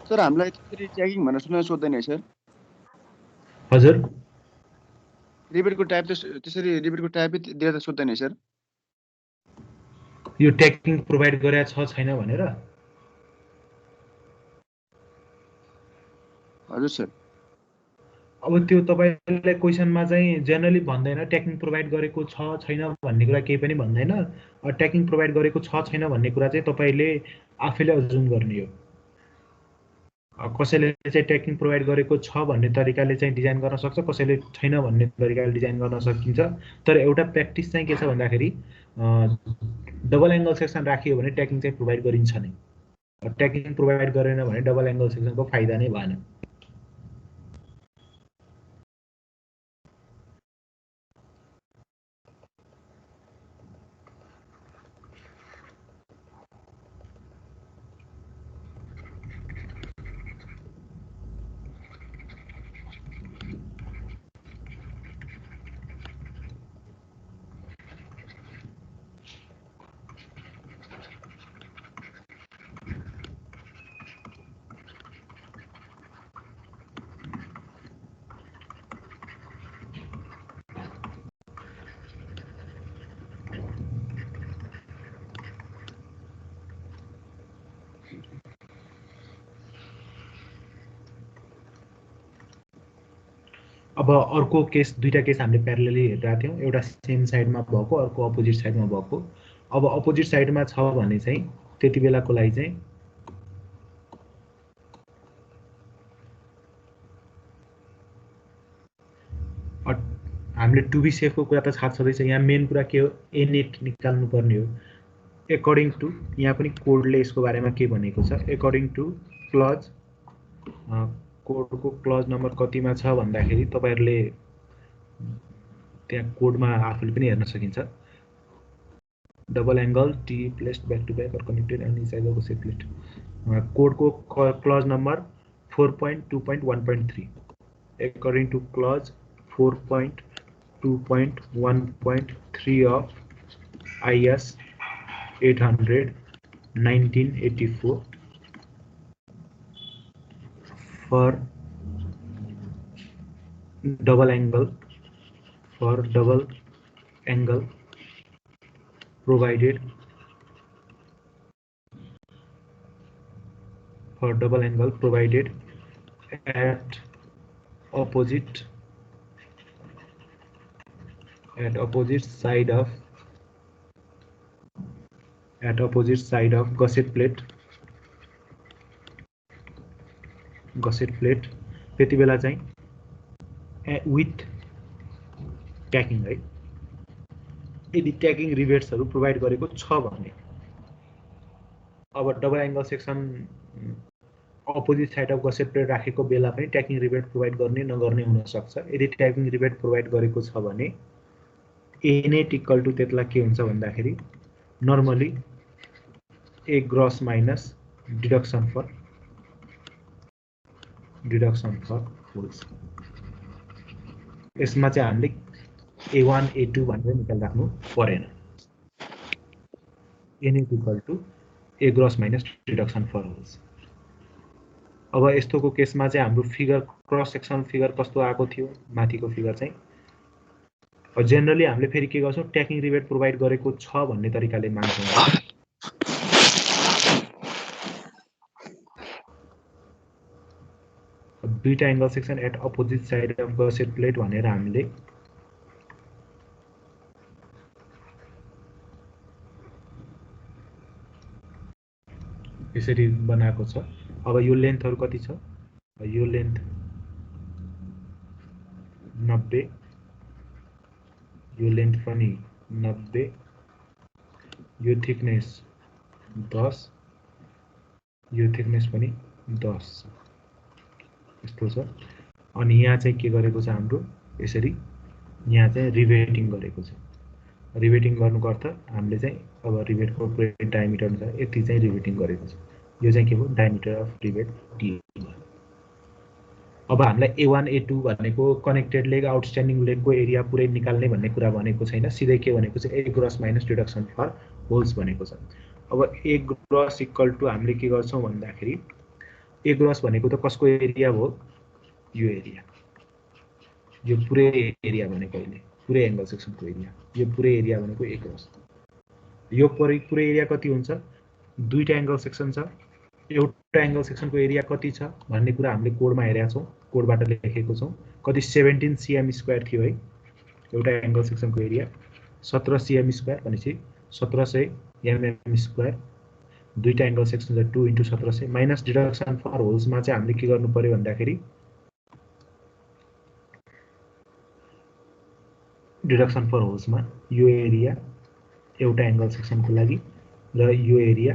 सर हामीलाई त्यसरी ट्यागिङ भनेर सुन्न सोध्दैन है सर? हजुर, रिवेटको टाइप त त्यसरी रिवेटको टाइपै दिएर त सोध्दैन है सर? यो ट्यागिङ प्रोभाइड गरेको छ छैन भनेर? हजुर सर। अब त्यो तपाईलाई क्वेसनमा चाहिँ जेनरली भन्दैन ट्यागिङ प्रोभाइड गरेको छ छैन भन्ने कुरा केही पनि भन्दैन। ट्यागिङ प्रोभाइड गरेको छ छैन भन्ने कुरा चाहिँ तपाईले आफैले अज्युम गर्ने हो। कसैले चाहिँ ट्यागिङ प्रोभाइड गरेको छ भन्ने तरिकाले चाहिँ डिजाइन गर्न सक्छ, कसैले छैन भन्ने तरिकाले डिजाइन गर्न सकिन्छ। तर एउटा प्र्याक्टिस चाहिँ के छ भन्दाखेरि डबल एङ्गल सेक्सन राखियो भने ट्यागिङ चाहिँ प्रोभाइड गरिन्छ नै। ट्यागिङ प्रोभाइड गरेन भने डबल एङ्गल सेक्सनको फाइदा नै भएन। अब अर्को केस, दुईटा केस हामीले प्यारेलली हेरिरहेको थियौँ। एउटा सेम साइडमा भएको, अर्को अपोजिट साइडमा भएको। अब अपोजिट साइडमा छ भने चाहिँ त्यति बेलाको लागि चाहिँ हामीले टु बी सेफको कुरा त थाहा छँदैछ। यहाँ मेन कुरा के हो, ए नेट निकाल्नु पर्ने हो। एकर्डिङ टु यहाँ पनि कोडले यसको बारेमा के भनेको छ, एकर्डिङ टु क्लज, कोडको क्लज नम्बर कतिमा छ भन्दाखेरि तपाईहरुले त्यहाँ कोडमा आफूले पनि हेर्न सकिन्छ double angle t placed back to back और connected end is either gusset plate code को clause number 4.2.1.3 according to clause 4.2.1.3 of IS 800 1984 for double angle provided at opposite side of gusset plate त्यति बेला चाहिँ with tacking है यदि tagging रिबेट्सहरु provide गरेको छ भने अब double angle section opposite side of gusset plate राखेको बेला पनि ट्यागिङ रिबेट प्रोवाइड गर्ने नगर्ने हुन सक्छ यदि ट्यागिङ रिबेट प्रोवाइड गरेको छ भने a net equal to त्यतिला के हुन्छ भन्दाखेरि normally a gross minus deduction for holes यसमा चाहिँ हामीले a1 a2 भनेर निकाल राख्नु परेन a net equal to a gross minus deduction for holes अब यस्तोको केसमा चाहिँ हाम्रो फिगर क्रस सेक्सन फिगर कस्तो आएको थियो माथिको फिगर चाहिँ जनरली हामीले फेरि के गर्छौं ट्यागिङ रिबेट प्रोवाइड गरेको छ भन्ने तरिकाले मान्छौं दुईटा angle section at opposite side of gusset plate भनेर हामीले यसरी बनाएको छ अब यो लेन्थहरु कति छ यो लेन्थ 90 यो लेन्थ पनि 90 यो थिकनेस 10 यो थिकनेस पनि 10 यस्तो छ अनि यहाँ चाहिँ के गरेको छ हाम्रो यसरी यहाँ चाहिँ रिवेटिङ गरेको छ रिवेटिङ गर्नुको अर्थ हामीले चाहिँ अब रिवेटको पुरै डायमिटर हुन्छ यति चाहिँ रिवेटिङ गरेको छ यो चाहिँ के हो डायमिटर अफ रिवेट डी अब हामीलाई a1 a2 भनेको कनेक्टेड लेग आउटस्ट्यान्डिङ लेगको एरिया पुरै निकाल्ने भन्ने कुरा भनेको छैन सिधै के भनेको चाहिँ a gross minus deduction for holes भनेको छ अब a gross equal to हामीले के गर्छौं भन्दाखेरि a gross भनेको त कसको एरिया हो यो एरिया यो पुरै एरिया भनेको अहिले पुरै एंगल सेक्सनको एरिया यो पुरै एरिया भनेको a gross यो पुरै एरिया कति हुन्छ दुईटा एंगल सेक्सन छ एउटा एंगल सेक्सनको एरिया कति छ भन्ने कुरा हामीले कोडमा हेरेका छौं कोडबाट लेखेको छौं कति 17 cm स्क्वायर थियो है एउटा एंगल सेक्सनको एरिया 17 cm स्क्वायर भनेपछि 1700 mm स्क्वायर दुईटा एंगल सेक्सन छ 2 * 1700 माइनस डिडक्सन फर होल्स मा चाहिँ हामीले के गर्नु पर्यो भन्दाखेरि डिडक्सन फर होल्स मा यो एरिया एउटा एंगल सेक्सनको लागि र यो एरिया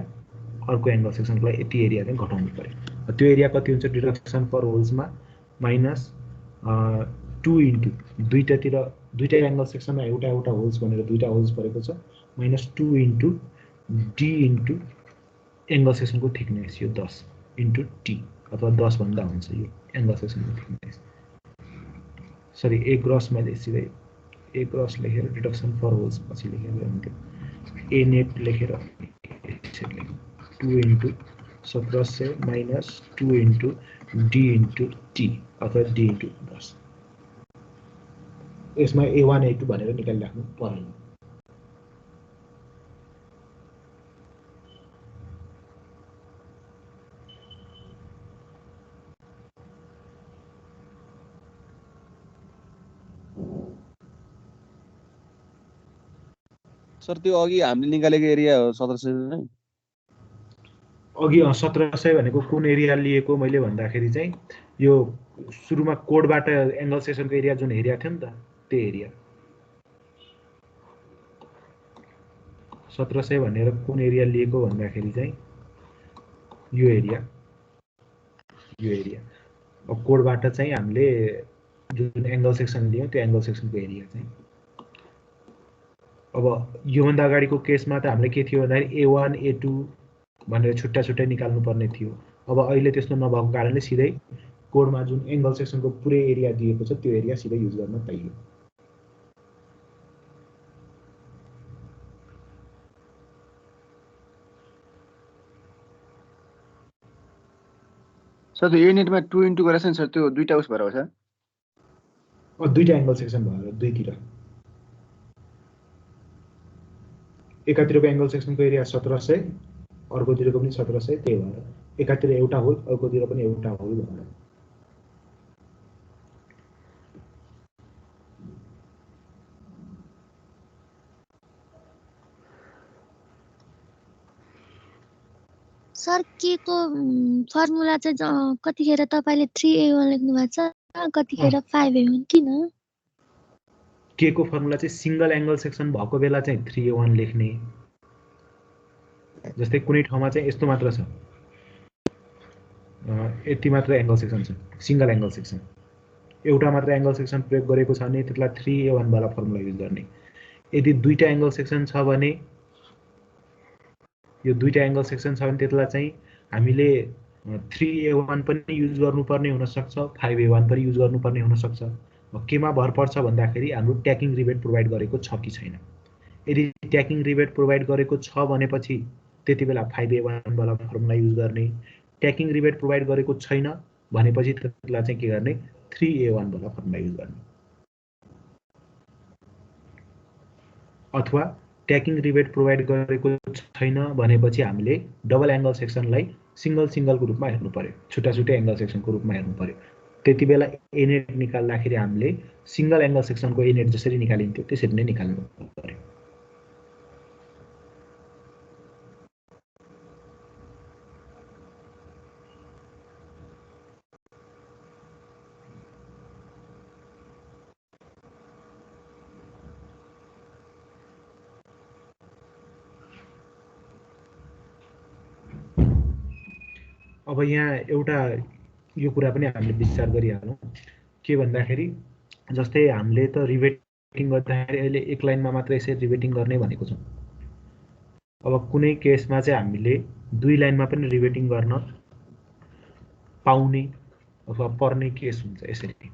अर्को एंगल सेक्सनको लागि यति एरिया चाहिँ घटाउनु पर्यो त्यो एरिया कति हुन्छ डिडक्सन फर होल्स मा माइनस 2 * दुईटा एंगल सेक्सनमा एउटा होल्स भनेर दुईटा होल्स परेको छ माइनस 2 * d * एंगल सेक्सनको थिकनेस यो 10 * t अथवा 10 भन्दा हुन्छ यो एंगल सेक्सनको थिकनेस सरी a gross मैले सिधै a gross लेखेर डिडक्सन फर होल्स पछि लेखेर हुन्थ्यो a net लेखेर 2 * 1700 minus 2 * d * t अथवा d * 10 यसमा a1 a2 भनेर निकालिराख्नु पर्दैन सर त्यो अघि हामीले निकालेको एरिया हो 1700 नै अघि 1700 भनेको कुन एरिया लिएको मैले भन्दाखेरि चाहिँ यो सुरुमा कोडबाट एंगल सेक्सनको एरिया जुन एरिया थियो नि त त्यो एरिया 1700 भनेर कुन एरिया लिएको भन्दाखेरि चाहिँ यो एरिया अब कोडबाट चाहिँ हामीले जुन एंगल सेक्सन लियौ त्यो एंगल सेक्सनको एरिया चाहिँ अब योभन्दा अगाडिको केसमा त हामीले के थियो भन्दाखेरि A1 A2 भनेर छुट्टा छुट्टै निकाल्नु पर्ने थियो। अब अहिले त्यस्तो नभएको कारणले सिधै कोडमा जुन एङ्गल सेक्सनको पुरै एरिया दिएको छ त्यो एरिया सिधै युज गर्न पाइयो। सर त्यो A नेटमा 2 इन्टु गरेछ नि सर, त्यो दुईटा उस भएर हो सर? दुईटा एङ्गल सेक्सन भएर दुईतिर एकातिरको एङ्गल सेक्सनको एरिया 1700, अर्कोतिरको पनि 1700, त्यही भएर एकातिर एउटा होल अर्कोतिर पनि एउटा होल भनेर। सर के को फर्मुला चाहिँ कतिखेर तपाईले 3A1 लेख्नु भएको छ, कतिखेर 5A1 किन? के को फर्मुला चाहिँ सिंगल एङ्गल सेक्सन भएको बेला चाहिँ 3A1 लेख्ने। जस्तै कुनै ठाउँमा चाहिँ यस्तो मात्र छ, यति मात्र एङ्गल सेक्सन छ, सिंगल एङ्गल सेक्सन, एउटा मात्र एङ्गल सेक्सन प्रयोग गरेको छ भने त्यसलाई 3A1 वाला फर्मुला युज गर्ने। यदि दुईटा एङ्गल सेक्सन छ भने, यो दुईटा एङ्गल सेक्सन छ भने त्यसलाई चाहिँ हामीले 3A1 पनि युज गर्नुपर्ने हुनसक्छ, 5A1 पनि युज गर्नुपर्ने हुनसक्छ। केमा भर पर्छ भन्दाखेरि हाम्रो ट्याकिङ रिबेट प्रोभाइड गरेको छ कि छैन। यदि ट्याकिङ रिबेट प्रोभाइड गरेको छ भनेपछि त्यति बेला 5A1 वाला फर्मुला युज गर्ने। ट्याकिङ रिबेट प्रोभाइड गरेको छैन भनेपछि त्यसलाई चाहिँ के गर्ने, 3A1 वाला फर्मुला युज गर्ने। अथवा ट्याकिङ रिबेट प्रोभाइड गरेको छैन भनेपछि हामीले डबल एङ्गल सेक्सनलाई सिंगल सिंगलको रूपमा हेर्नु पर्यो, छुट्टा छुट्टै एङ्गल सेक्सनको रूपमा हेर्नु पर्यो। त्यति बेला एनेट निकाल्दाखेरि हामीले सिंगल एङ्गल सेक्सनको एनेट जसरी निकालिन्थ्यो त्यसरी नै निकाल्नु पर्यो। अब यहाँ एउटा यो कुरा पनि हामीले विचार गरिहालौँ के भन्दाखेरि, जस्तै हामीले त रिबेटिङ गर्दाखेरि अहिले एक लाइनमा मात्र यसरी रिबेटिङ गर्ने भनेको छौँ। अब कुनै केसमा चाहिँ हामीले दुई लाइनमा पनि रिबेटिङ गर्न पाउने अथवा पर्ने केस हुन्छ। यसरी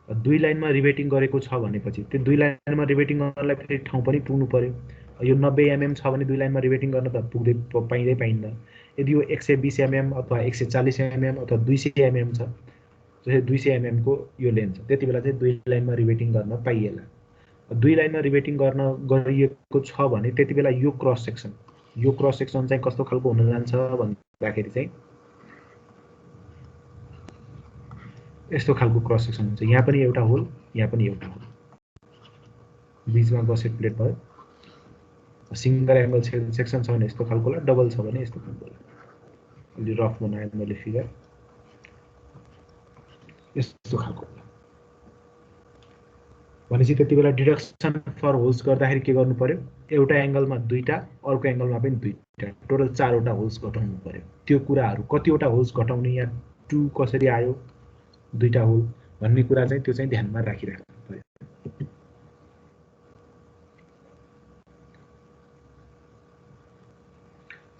दुई लाइनमा रिबेटिङ गरेको छ भनेपछि त्यो दुई लाइनमा रिबेटिङ गर्नलाई फेरि ठाउँ पनि पुग्नु पर्यो। यो 90 mm छ भने दुई लाइनमा रिबेटिङ गर्न त पाइँदैन। यदि यो 120 mm अथवा 140 mm अथवा 200 mm छ, जस्तै 200 mm को यो लेन्थ छ, त्यति बेला चाहिँ दुई लाइनमा रिबेटिङ गर्न पाइएला। दुई लाइनमा रिबेटिङ गरिएको छ भने त्यति बेला यो क्रस सेक्सन चाहिँ कस्तो खालको हुन जान्छ भन्दाखेरि चाहिँ यस्तो खालको क्रस सेक्सन हुन्छ। यहाँ पनि एउटा होल, यहाँ पनि एउटा होल, बीचमा गसेट प्लेट भयो। सिंगल एङ्गल सेक्सन छ भने यस्तो खालको होला, डबल छ भने यस्तो खालको होला। अलि रफ बनाएँ मैले फिगर, यस्तो खालको होला। भनेपछि त्यति बेला डिडक्सन फर होल्स गर्दाखेरि के गर्नु पर्यो, एउटा एङ्गलमा दुईटा, अर्को एङ्गलमा पनि दुईटा, टोटल 4वटा होल्स घटाउनु पर्यो। त्यो कुराहरू कतिवटा होल्स घटाउने, यहाँ 2 कसरी आयो, दुईटा होल भन्ने कुरा चाहिँ त्यो चाहिँ ध्यानमा राखिराख्नु पर्यो।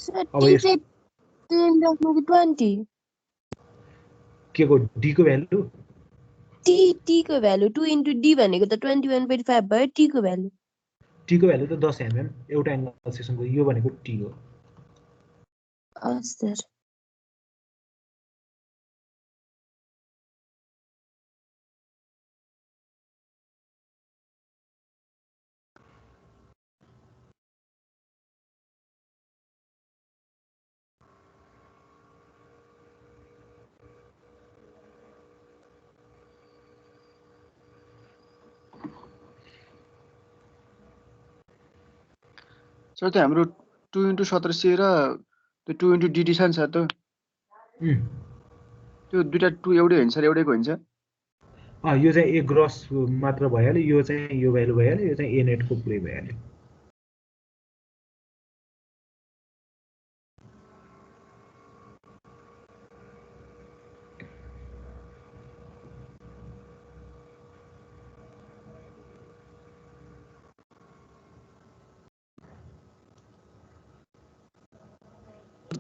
सर टी चाहिँ 20 के को डी को भ्यालु, टी को भ्यालु 2 इन्टु डी भनेको त 21.5 भयो। टी को भ्यालु त 10 mm एउटा एङ्गल सेक्सनको, यो भनेको टी हो। हस् सर। सर त्यो हाम्रो 2 इन्टु 1700 र त्यो 2 इन्टु डिटी छ नि सर, त्यो दुईटा 2 एउटै हुन्छ सर, एउटैको हुन्छ। यो चाहिँ ए ग्रस मात्र भइहाल्यो, यो चाहिँ यो भ्यालु भइहाल्यो, यो चाहिँ ए नेटको पुरै भइहाल्यो।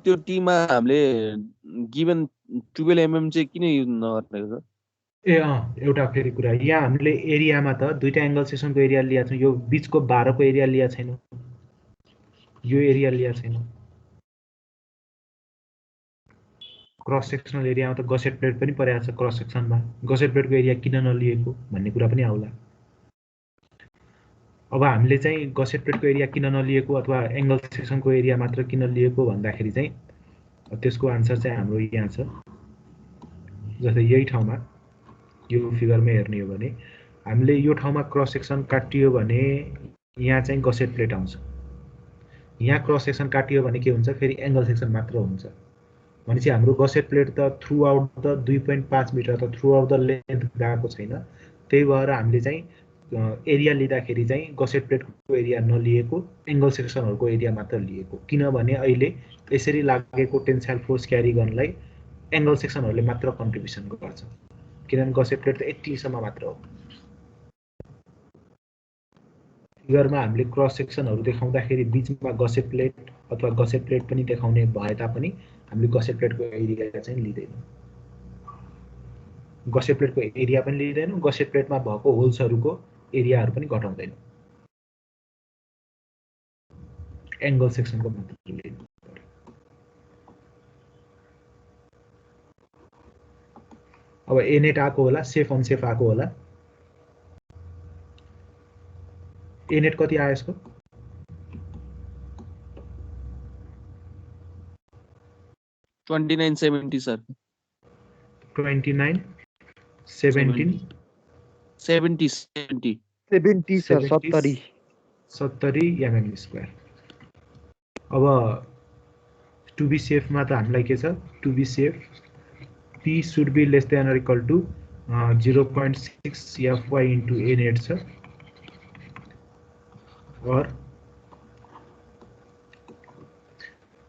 त्यो टीमा हामीले गिभन 12 mm चाहिँ किन युज नगर्ने सर? ए एउटा फेरि कुरा, यहाँ हामीले एरियामा त दुईटा एङ्गल सेक्सनको एरिया लिएको छौँ, यो बिचको 12 को एरिया लिएको छैनौँ, यो एरिया लिएको छैनौँ। क्रस सेक्सनल एरियामा त गसेट प्लेट पनि परेको छ, क्रस सेक्सनमा गसेट प्लेटको एरिया किन नलिएको भन्ने कुरा पनि आउला। अब हामीले चाहिँ गसेट प्लेटको एरिया किन नलिएको अथवा एङ्गल सेक्सनको एरिया मात्र किन लिएको भन्दाखेरि चाहिँ त्यसको आन्सर चाहिँ हाम्रो यहाँ छ। जस्तै यही ठाउँमा यो फिगरमा हेर्ने हो भने हामीले यो ठाउँमा क्रस सेक्सन काटियो भने यहाँ चाहिँ गसेट प्लेट आउँछ, यहाँ क्रस सेक्सन काटियो भने के हुन्छ, फेरि एङ्गल सेक्सन मात्र हुन्छ। भनेपछि हाम्रो गसेट प्लेट त थ्रु आउट द 2.5 मिटर त थ्रु आउट द लेन्थ गएको छैन। त्यही भएर हामीले चाहिँ एरिया लिँदाखेरि चाहिँ गसेट प्लेटको एरिया नलिएको, एङ्गल सेक्सनहरूको एरिया मात्र लिएको। किनभने अहिले यसरी लागेको टेन्साइल फोर्स क्यारी गर्नलाई एङ्गल सेक्सनहरूले मात्र कन्ट्रिब्युसन गर्छ, किनभने गसेट प्लेट त यतिसम्म मात्र हो। फिगरमा हामीले क्रस सेक्सनहरू देखाउँदाखेरि बिचमा गसेट प्लेट अथवा गसेट प्लेट पनि देखाउने भए तापनि हामीले गसेट प्लेटको एरिया चाहिँ लिँदैनौँ, गसेट प्लेटको एरिया पनि लिँदैनौँ, गसेट प्लेटमा भएको होल्सहरूको एरियाहरू पनि घटाउँदैनौँ, एङ्गल सेक्सनको मात्र लिनु। अब एनेट आएको होला, सेफ अनसेफ आएको होला। एनेट कति आयो यसको? 2970 सर। 29 17 70 sir 70 mm square. अब टु बी सेफमा त हामीलाई के छ, to be safe P should be less than or equal to 0.6 Fy into A net छ। और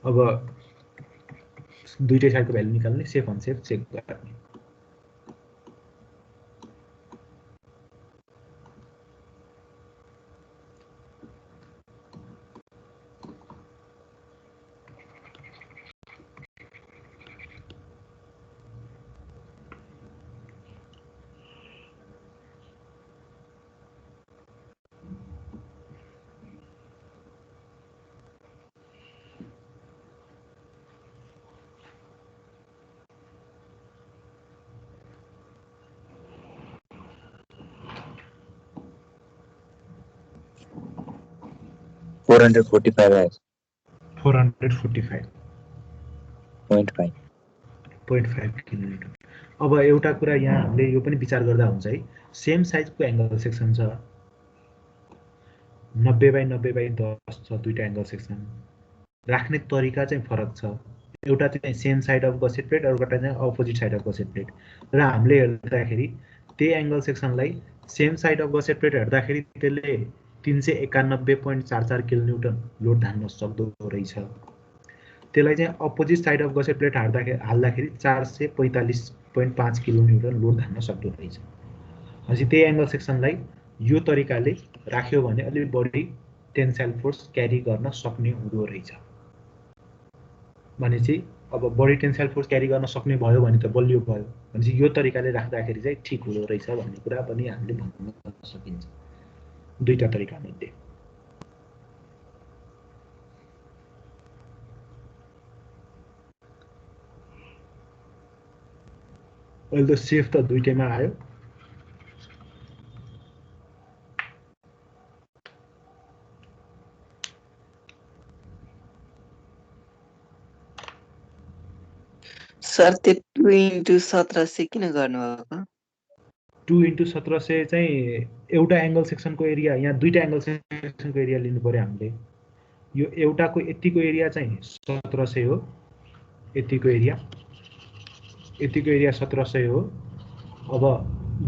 अब दुईटै साइडको भ्यालु निकाल्ने, सेफ अनसेफ चेक गर्ने। $445 445.5 किलोमिटर। अब एउटा कुरा यहाँ हामीले यो पनि विचार गर्दा हुन्छ है, सेम साइजको एङ्गल सेक्सन छ, 90/90/10 छ दुईटा एङ्गल सेक्सन, राख्ने तरिका चाहिँ फरक छ। एउटा चाहिँ same side of gusset plate, अर्कोटा चाहिँ opposite side of gusset plate. र हामीले हेर्दाखेरि त्यही एङ्गल सेक्सनलाई same side of gusset plate हेर्दाखेरि त्यसले 391.44 किलोन्युटन लोड धान्न सक्दो रहेछ। त्यसलाई चाहिँ opposite side of gusset plate हाल्दाखेरि 445.5 किलोन्युटन लोड धान्न सक्दो रहेछ। भनेपछि त्यही एङ्गल सेक्सनलाई यो तरिकाले राख्यो भने अलिक बढी टेन्साइल फोर्स क्यारी गर्न सक्ने हुँदो रहेछ। भनेपछि अब बढी टेन्साइल फोर्स क्यारी गर्न सक्ने भयो भने त बलियो भयो, भनेपछि यो तरिकाले राख्दाखेरि चाहिँ ठिक हुँदो रहेछ भन्ने कुरा पनि हामीले भन्न सकिन्छ। दुईटा तरिका मध्ये अहिले त सेफ त दुईटैमा आयो। सर त्यो 2x1700 किन गर्नुभएको? 2x1700 चाहिँ एउटा एङ्गल सेक्सनको एरिया, यहाँ दुईटा एङ्गल सेक्सनको एरिया लिनु पर्यो हामीले। यो एउटाको यतिको एरिया चाहिँ 1700 हो, यतिको एरिया 1700 हो। अब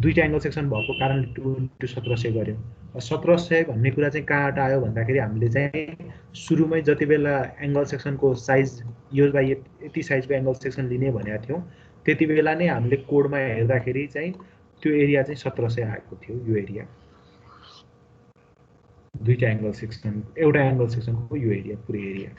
दुईटा एङ्गल सेक्सन भएको कारणले 2x1700 गर्यौँ। 1700 भन्ने कुरा चाहिँ कहाँबाट आयो भन्दाखेरि हामीले चाहिँ सुरुमै जति बेला एङ्गल सेक्सनको साइज यो बाई यति साइजको एङ्गल सेक्सन लिने भनेका थियौँ, त्यति बेला नै हामीले कोडमा हेर्दाखेरि चाहिँ त्यो एरिया चाहिँ 1700 आएको थियो। यो एरिया दुईटा एङ्गल सेक्सन, एउटा एङ्गल सेक्सनको यो एरिया, पुरै एरिया।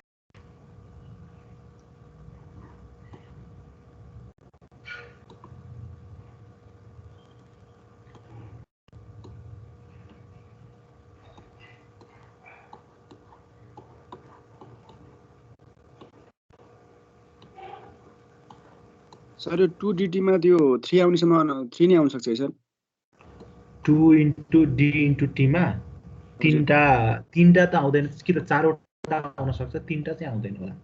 सर यो 2dt मा त्यो 3 आउनेसम्म 3 नै आउन सक्छ है sir 2 into d into t मा तीनटा त आउँदैन कि त चारवटा आउन सक्छ तीनटा चाहिँ आउँदैन होला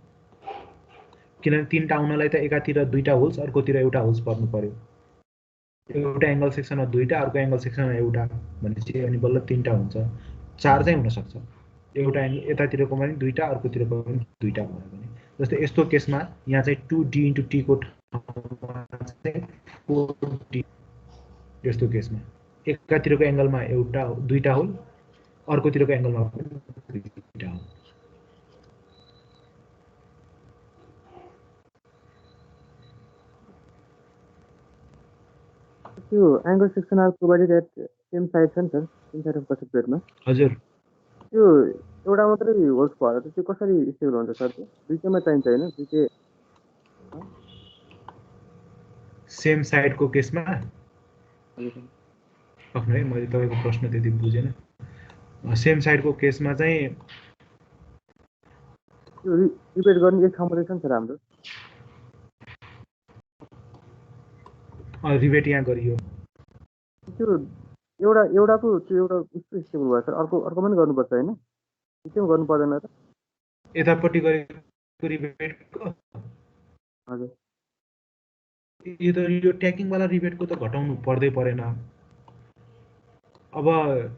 किनभने तीनटा आउनलाई त एकातिर दुईटा होल्स अर्कोतिर एउटा होल्स पर्नु पर्यो एउटा एंगल सेक्सनमा दुईटा अर्को एंगल सेक्सनमा एउटा भनेपछि अनि बल्ल तीनटा हुन्छ चार चाहिँ हुन सक्छ एउटा यतातिरको पनि दुईटा अर्कोतिरको पनि दुईटा भयो भने जस्तै यस्तो केसमा यहाँ चाहिँ 2d into t को ठाउँमा चाहिँ 4d यस्तो केसमा एकातिरको एंगलमा एउटा दुईटा होल अर्कोतिरको एंगलमा पनि दुईटा होल त्यो angle section are provided at same side छ नि sir same side of gusset प्लेटमा हजुर त्यो एउटा मात्रै होल्स भएर चाहिँ त्यो कसरी स्टेबल हुन्छ सर त्यो दुईटैमा चाहिन्छ हैन दुईटै सेम साइडको केसमा आफ्नो है मैले तपाईको प्रश्न त्यति बुझेन सेम साइडको केसमा चाहिँ त्यो रिपिट गर्ने एक ठाउँमा रहेछ नि सर हाम्रो रिभेट यहाँ गरियो त्यो एउटाको त्यो एउटा उस्तो स्टेबल भयो सर अर्को पनि गर्नुपर्छ हैन दुईटैमा गर्नु पर्दैन र यतापट्टि गरेको रिभेटको हजुर यो ट्याकिङ वाला रिभेटको त घटाउनु पर्दै परेन अब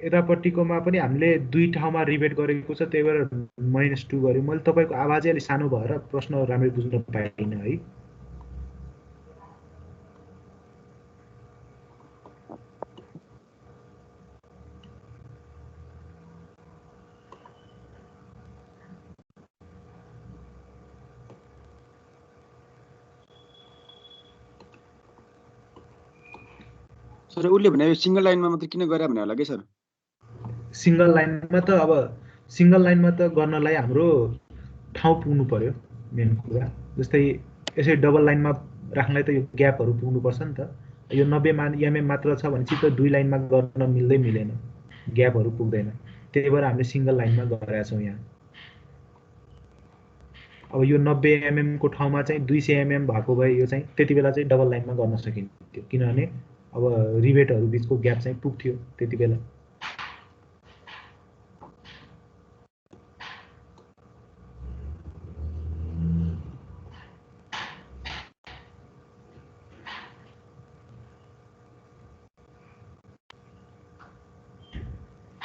यतापट्टिकोमा पनि हामीले दुई ठाउँमा रिभेट गरेको छ त्यही भएर -2 गर्यो मैले तपाईको आवाजै अलि सानो भएर प्रश्न राम्ररी बुझ्न पाइनँ है सर उसले भने यो सिंगल लाइनमा मात्र किन गरे भने होला के सर सिंगल लाइनमा त अब सिंगल लाइनमा त गर्नलाई हाम्रो ठाउँ पुग्नु पर्यो मेन कुरा जस्तै यसै डबल लाइनमा राख्नलाई त यो ग्यापहरु पुग्नु पर्छ नि त यो 90 mm मात्र छ भने चाहिँ त दुई लाइनमा गर्न मिल्दैन ग्यापहरु पुग्दैन त्यही भएर हामीले सिंगल लाइनमा गरेका छौं यहाँ अब यो 90 mm को ठाउँमा चाहिँ 200 mm भएको भए यो चाहिँ त्यतिबेला चाहिँ डबल लाइनमा गर्न सकिन्थ्यो किनभने अब रिभेटहरु बीचको ग्याप चाहिँ पुग्थ्यो त्यतिबेला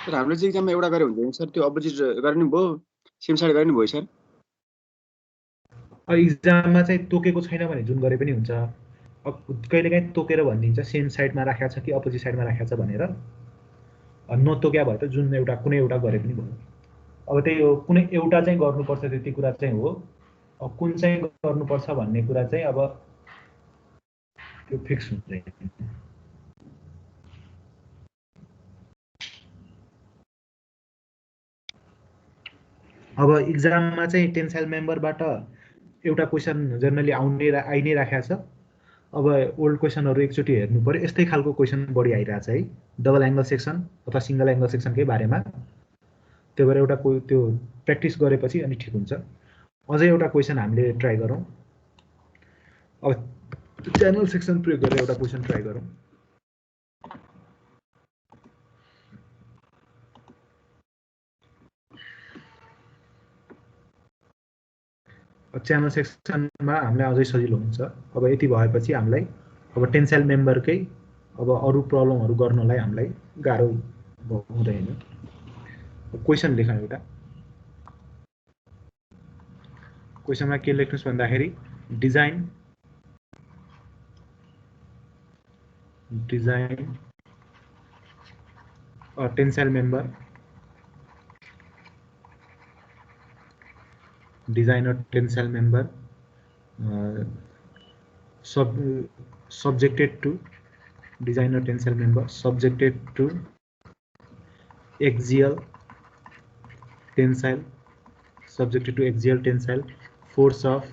सर हामीले चाहिँ एक्जाममा एउटा गरे हुन्छ सर त्यो अपोजिट गर्ने भयो सेम साइड गर्ने भयो सर एक्जाममा चाहिँ तोकेको छैन भने जुन गरे पनि हुन्छ अब कहिलेकाहीँ तोकेर भनिदिन्छ सेम साइडमा राखेको छ कि अपोजिट साइडमा राखेको छ भनेर नतोक्या भए त जुन एउटा कुनै एउटा गरे पनि भयो अब त्यही हो कुनै एउटा चाहिँ गर्नुपर्छ त्यति कुरा चाहिँ हो अब कुन चाहिँ गर्नुपर्छ भन्ने कुरा चाहिँ अब त्यो फिक्स हुँदैन अब एक्जाममा चाहिँ टेन्साइल मेम्बरबाट एउटा क्वेशन जनरली आइ नै राखेको छ अब ओल्ड क्वेशनहरु एकचोटी हेर्नु पर्यो यस्तै खालको क्वेशन बढी आइराछ है डबल एंगल सेक्सन अथवा सिंगल एंगल सेक्सनकै बारेमा त्यो भएर एउटा त्यो प्र्याक्टिस गरेपछि अनि ठीक हुन्छ अझै एउटा क्वेशन हामीले ट्राई गरौँ अब च्यानल सेक्सन प्रयोग गरेर एउटा क्वेशन ट्राई गरौँ च्यानल सेक्सनमा हामीलाई अझै सजिलो हुन्छ अब यति भएपछि हामीलाई अब टेन्साइल मेम्बरकै अब अरु प्रब्लमहरु गर्नलाई हामीलाई गाह्रो हुँदैन क्वेशन लेखौँ एउटा क्वेशनमा के लेख्नुस् भन्दाखेरि design a tensile member design a tensile member subjected to design a tensile member subjected to axial tensile force of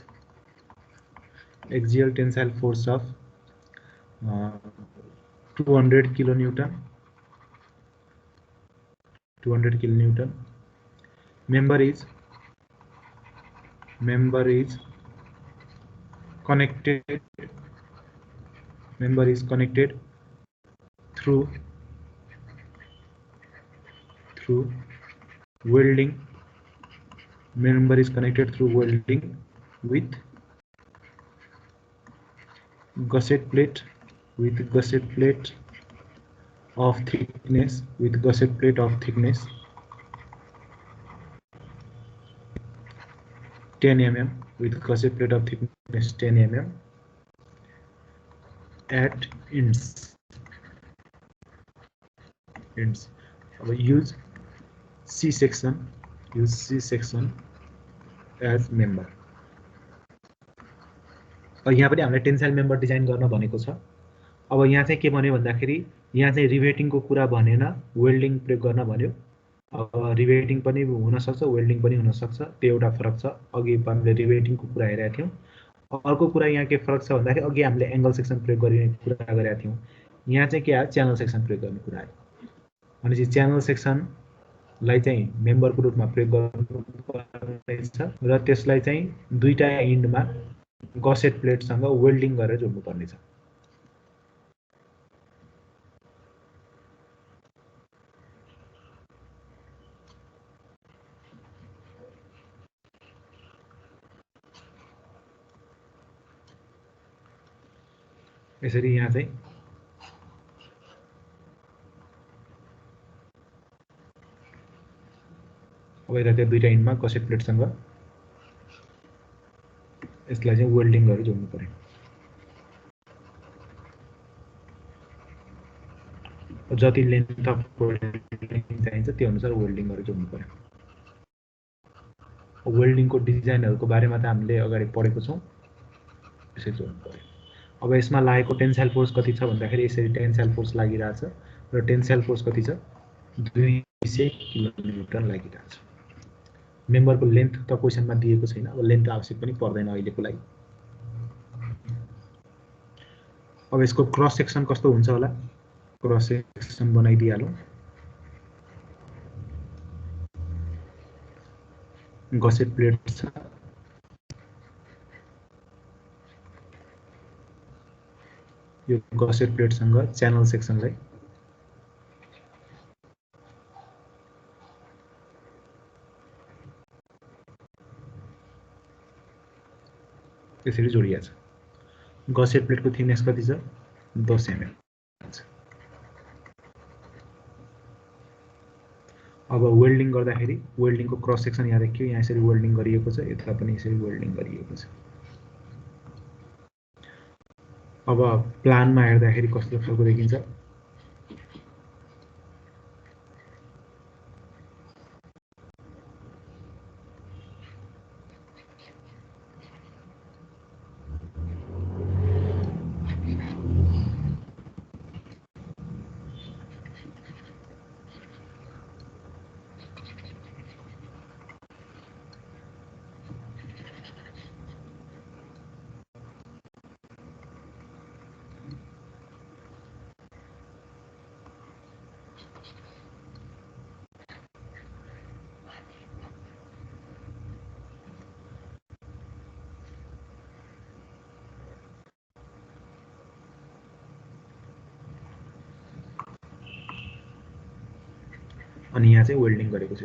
200 kilonewton member is connected member is connected through welding. Member is connected through welding with gusset plate of thickness 10 mm with gusset plate of thickness 10 mm at ends. Use C section as member. यहाँ पनि हामीले tensile member design गर्न भनेको छ। अब यहाँ चाहिँ के भन्यो भन्दाखेरि यहाँ चाहिँ रिभेटिङ को कुरा भनेन, वेल्डिङ प्रयोग गर्न भन्यो। अब रिभेटिङ पनि हुन सक्छ, वेल्डिङ पनि हुन सक्छ, त्यो एउटा फरक छ। अघि हामीले रिभेटिङ को कुरा हेरेका थियौं। अर्को कुरा यहाँ के फरक छ भन्दाखेरि अघि हामीले एंगल सेक्सन प्रयोग गर्ने कुरा गरेका थियौं, यहाँ चाहिँ के आयो, च्यानल सेक्सन प्रयोग गर्ने कुरा आयो। भनेपछि च्यानल सेक्सन लाई चाहिँ मेम्बर को रूपमा प्रयोग गर्नुपर्नेछ र त्यसलाई चाहिँ दुईटा एन्डमा गसेट प्लेट सँग वेल्डिङ गरेर जोड्नु पर्ने छ। यसरी यहाँ चाहिँ अब यता त्यो दुईटा एन्डमा गसेट प्लेट सँग यसलाई चाहिँ वेल्डिङ गरेर जोड्नु पर्यो। जति लेन्थ अफ वेल्डिङ चाहिन्छ त्यो अनुसार वेल्डिङ गरेर जोड्नु पर्यो। वेल्डिङ को डिजाइनहरुको बारेमा त हामीले अगाडि पढेको छौं, यसरी जोड्नु पर्यो। अब यसमा लागेको टेन्साइल फोर्स कति छ भन्दाखेरि यसरी टेन्साइल फोर्स लागिरहेछ र टेन्साइल फोर्स कति छ 200 किलोन्युटन लागिरहेछ। मेम्बर को लेन्थ त क्वेशनमा दिएको छैन, अब लेन्थ आवश्यक पनि पर्दैन अहिलेको लागि। अब यसको क्रस सेक्सन कस्तो हुन्छ होला, क्रस सेक्सन बनाइदिहालौं। गसेट प्लेट छ, यो गसेट प्लेट सँग च्यानल सेक्सनलाई त्यसरी जोडिया छ। गसेट प्लेट को थिकनेस कति छ 10 mm। अब वेल्डिङ गर्दाखेरि वेल्डिङ को क्रस सेक्सन यहाँ देखियो, यहाँ यसरी वेल्डिङ गरिएको छ, यता पनि यसरी वेल्डिङ गरिएको छ। अब प्लानमा हेर्दाखेरि कस्तो खालको देखिन्छ, अनि यहाँ चाहिँ वेल्डिङ गरेको छ।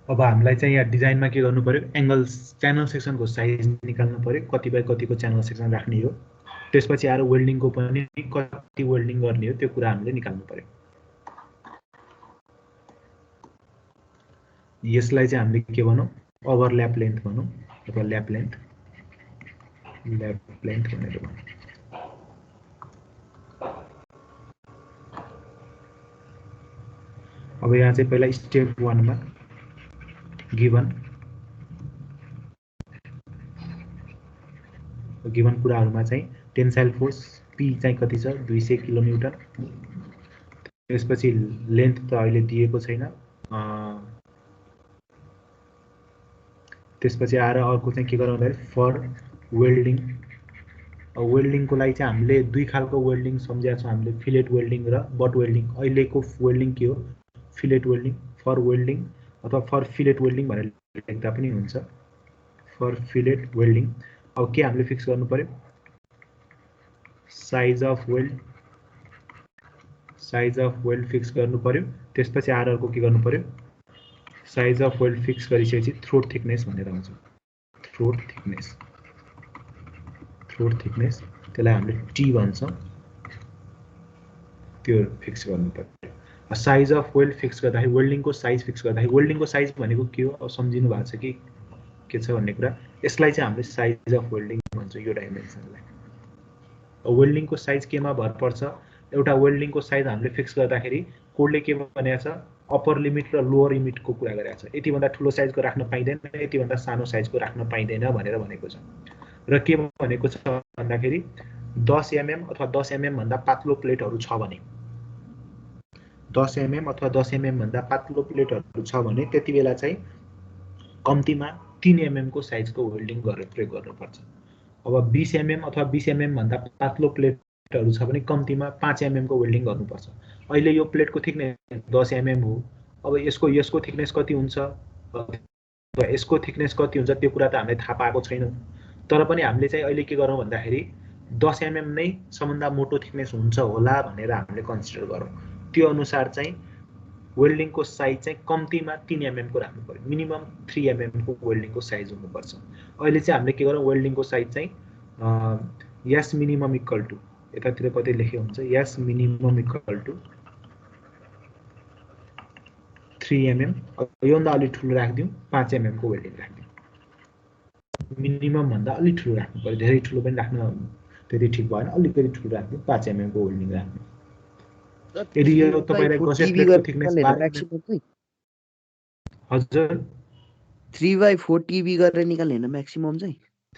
अब हामीलाई चाहिँ यहाँ डिजाइनमा के गर्नु पर्यो, एंगल च्यानल सेक्सन को साइज निकाल्नु पर्यो, कति बाइ कतिको च्यानल सेक्सन राख्ने हो। त्यसपछि आएर वेल्डिङ को पनि कति वेल्डिङ गर्ने हो त्यो कुरा हामीले निकाल्नु पर्यो। यसलाई चाहिँ हामीले के भनौं, ओभरल्याप लेन्थ भनौं अथवा ल्याप लेन्थ भनेर भनौं। अब यहाँ चाहिँ पहिला स्टेप 1 मा गिवन कुराहरुमा चाहिँ टेन्साइल फोर्स P चाहिँ कति छ 200 किलोन्युटन। त्यसपछि लेन्थ त अहिले दिएको छैन, त्यसपछि आएर अर्को चाहिँ के गर्नु भन्दाखेरि फर वेल्डिङ वेल्डिङको लागि चाहिँ हामीले दुई खालको वेल्डिङ सम्झेका छौँ हामीले, फिलेट वेल्डिङ र बट वेल्डिङ। अहिलेको वेल्डिङ के हो? फिलेट वेल्डिङ, फर वेल्डिङ अथवा फर फिलेट वेल्डिङ भनेर लेख्दा पनि हुन्छ, फर फिलेट वेल्डिङ। अब के हामीले फिक्स गर्नु पर्यो? Size of weld, size of weld fix गर्नु पर्यो। त्यसपछि आरआरको के गर्नु पर्यो? साइज अफ वेल्ड फिक्स गरिसकेपछि थ्रोट थिकनेस भनेर आउँछ, थ्रोट थिकनेस, थ्रोट थिकनेस, त्यसलाई हामीले टी भन्छौँ, त्यो फिक्स गर्नु पर्यो। साइज अफ वेल्ड फिक्स गर्दाखेरि वेल्डिङको साइज फिक्स गर्दाखेरि वेल्डिङको साइज भनेको के हो? अब सम्झिनु भएको छ कि के छ भन्ने कुरा? यसलाई चाहिँ हामीले साइज अफ वेल्डिङ भन्छौँ, यो डाइमेन्सनलाई। वेल्डिङको साइज केमा भर पर्छ? एउटा वेल्डिङको साइज हामीले फिक्स गर्दाखेरि कोडले के भनेको छ? अप्पर लिमिट र लोअर लिमिटको कुरा गरेको छ। यतिभन्दा ठुलो साइजको राख्न पाइँदैन, यतिभन्दा सानो साइजको राख्न पाइँदैन भनेर भनेको छ। र के भनेको छ भन्दाखेरि 10 mm अथवा 10 mm भन्दा पातलो प्लेटहरू छ भने, 10 mm अथवा 10 mm भन्दा पातलो प्लेटहरू छ भने त्यति बेला चाहिँ कम्तीमा 3 mm को साइजको वेल्डिङ गरेर प्रयोग गर्नुपर्छ। अब 20 mm अथवा 20 mm भन्दा पातलो प्लेटहरू छ भने कम्तीमा 5 mm को वेल्डिङ गर्नुपर्छ। अहिले यो प्लेटको थिकनेस 10 mm हो। अब यसको थिकनेस कति हुन्छ अथवा यसको थिकनेस कति हुन्छ त्यो कुरा त हामीले थाहा पाएको छैनौँ। तर पनि हामीले चाहिँ अहिले के गरौँ भन्दाखेरि 10 mm नै सबभन्दा मोटो थिकनेस हुन्छ होला भनेर हामीले कन्सिडर गरौँ। त्यो अनुसार चाहिँ वेल्डिङको साइज चाहिँ कम्तीमा 3 mm को राख्नु पर्यो, मिनिमम 3 mm को वेल्डिङको साइज हुनुपर्छ। अहिले चाहिँ हामीले के गरौँ? वेल्डिङको साइज चाहिँ यस मिनिमम इक्वल टु, यतातिर कतै लेखेको हुन्छ, यस मिनिमम इक्वल टु 3 mm, योभन्दा अलिक ठुलो राखिदिउँ 5 mm को वेल्डिङ राखिदिउँ। मिनिमम भन्दा अलिक ठुलो राख्नु पर्यो, धेरै ठुलो पनि राख्न त्यति ठिक भएन, अलिकति ठुलो राखिदिउँ, 5 mm को वेल्डिङ राख्नु। यदि यो तपाईलाई गसेट प्लेटको थिकनेस हजुर 3/4 टिबी गरेर निकाल्ने हैन म्याक्सिमम चाहिँ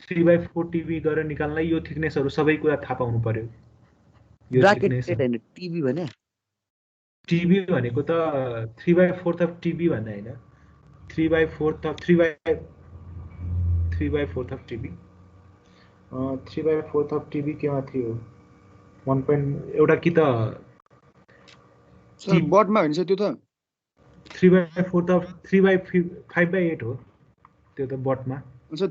3/4 टिबी गरेर निकाल्नलाई यो थिकनेसहरु सबै कुरा थाहा पाउनु पर्यो। यो ब्राकेट थिकनेस हैन टिबी भने टिबी भनेको त 3/4 अफ टिबी भन्ने हैन, 3/4 of 3/4 of TB 3/4 of TB केमा थियो 1 एउटा कि त सर बटमा भन्छ त्यो त 3/4 अफ 3/5/8 हो त्यो त बटमा। सर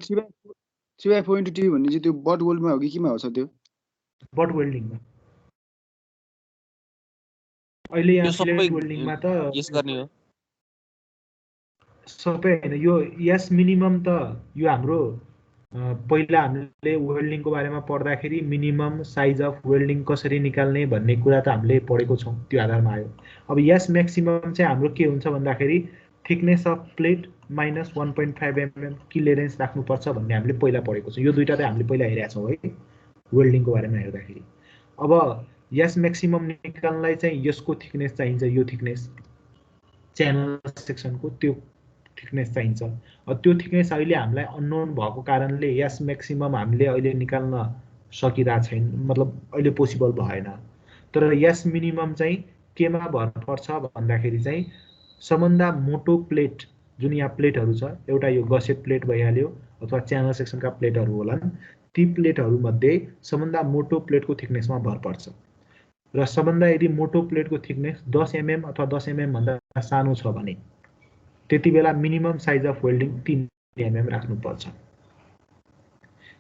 3/4 इन्टु टिबी भन्ने चाहिँ त्यो बट वेल्डमा हो कि केमा हो सर? त्यो बट वेल्डिङमा। अहिले यहाँ फिलेट वेल्डिङमा त यस गर्ने हो सबै हैन, यो यस मिनिमम त यो हाम्रो पहिला हामीले वेल्डिङको बारेमा पढ्दाखेरि मिनिमम साइज अफ वेल्डिङ कसरी निकाल्ने भन्ने कुरा त हामीले पढेको छौं, त्यो आधारमा आयो। अब यस म्याक्सिमम चाहिँ हाम्रो के हुन्छ भन्दाखेरि thickness of plate minus 1.5 mm clearance राख्नुपर्छ भन्ने हामीले पहिला पढेको छौं। यो दुईटा चाहिँ हामीले पहिला हेरेका छौं है वेल्डिङको बारेमा हेर्दाखेरि। अब यस म्याक्सिमम निकाल्नलाई चाहिँ यसको थिकनेस चाहिन्छ, यो थिकनेस च्यानल सेक्सनको त्यो थिकनेस चाहिन्छ। त्यो थिकनेस अहिले हामीलाई अननोन भएको कारणले यस म्याक्सिमम हामीले अहिले निकाल्न सकिरा छैन, मतलब अहिले पोसिबल भएन। तर यस मिनिमम चाहिँ केमा भर पर्छ भन्दाखेरि चाहिँ सबभन्दा मोटो प्लेट जुन यहाँ प्लेटहरु छ, एउटा यो गसेट प्लेट भइहाल्यो अथवा च्यानल सेक्सनका प्लेटहरु होलान्, ती प्लेटहरु मध्ये सबभन्दा मोटो प्लेटको थिकनेसमा भर पर्छ। र सबभन्दा यदि मोटो प्लेटको थिकनेस 10 mm अथवा 10 mm भन्दा सानो छ भने त्यति बेला minimum size of welding 3 mm राख्नुपर्छ।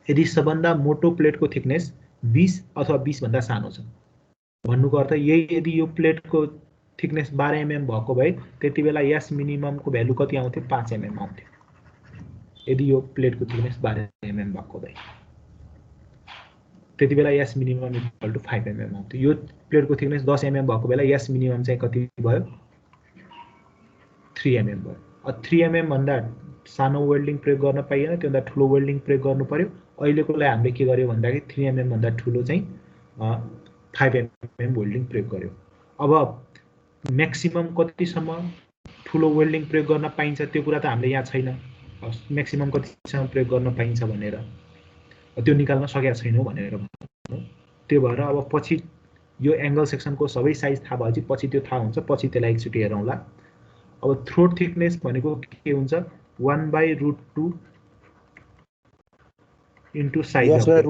यदि सबभन्दा मोटो प्लेटको थिकनेस 20 अथवा 20 भन्दा सानो छ भन्नुको अर्थ यही, यदि यो प्लेटको थिकनेस 12 mm भएको भए त्यति बेला यस मिनिममको भ्यालु कति आउँथ्यो? 5 mm आउँथ्यो। यदि यो प्लेटको थिकनेस 12 mm भएको भए त्यति बेला यस मिनिमम इक्वल टु 5 mm आउँथ्यो। यो प्लेटको थिकनेस 10 mm भएको बेला यस मिनिमम चाहिँ कति भयो? 3 mm भयो। 3 mm भन्दा सानो वेल्डिङ प्रयोग गर्न पाइएन, त्योभन्दा ठुलो वेल्डिङ प्रयोग गर्नु पर्यो। अहिलेको लागि हामीले के गर्यो भन्दाखेरि 3 mm भन्दा ठुलो चाहिँ 5 mm वेल्डिङ प्रयोग गर्यो। अब म्याक्सिमम कतिसम्म ठुलो वेल्डिङ प्रयोग गर्न पाइन्छ त्यो कुरा त हामीले यहाँ छैन, म्याक्सिमम कतिसम्म प्रयोग गर्न पाइन्छ भनेर त्यो निकाल्न सकेका छैनौँ भनेर। त्यो भएर अब पछि यो एंगल सेक्सनको सबै साइज थाहा भएपछि पछि त्यो थाहा हुन्छ, पछि त्यसलाई एकचोटि हेरौँला। अब थ्रोट थिकनेस भनेको के हुन्छ? 1/√2 into size of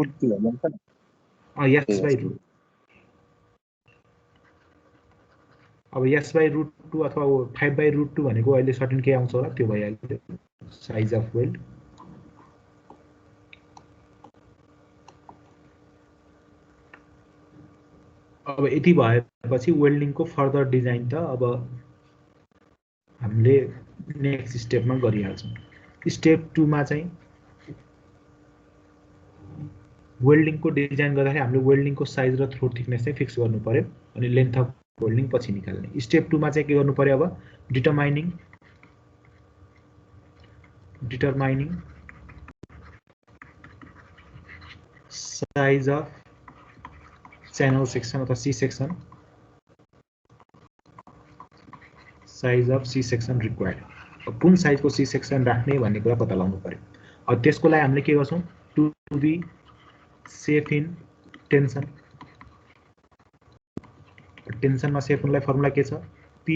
S by root अब यस बाई रुट 2 अथवा 5 बाई रुट 2 भनेको अहिले सर्टेन के आउँछ होला त्यो भइहाल्यो साइज अफ वेल्ड अब यति भएपछि वेल्डिङको फर्दर डिजाइन त अब हामीले नेक्स्ट स्टेपमा गरिहाल्छौँ स्टेप 2 मा चाहिँ वेल्डिङको डिजाइन गर्दाखेरि हामीले वेल्डिङको साइज र थ्रोट थिकनेस चाहिँ फिक्स गर्नु पर्यो अनि लेन्थ अफ वेल्डिङ पछि निकाल्ने स्टेप 2 मा चाहिँ के गर्नु पर्यो अब determining size of channel section अथवा C section size of C section required कुन साइजको C section राख्ने भन्ने कुरा पत्ता लगाउनु पर्यो अब त्यसको लागि हामीले के गर्छौं to be safe in tension टेन्सनमा सेफ हुनलाई फर्मुला के छ P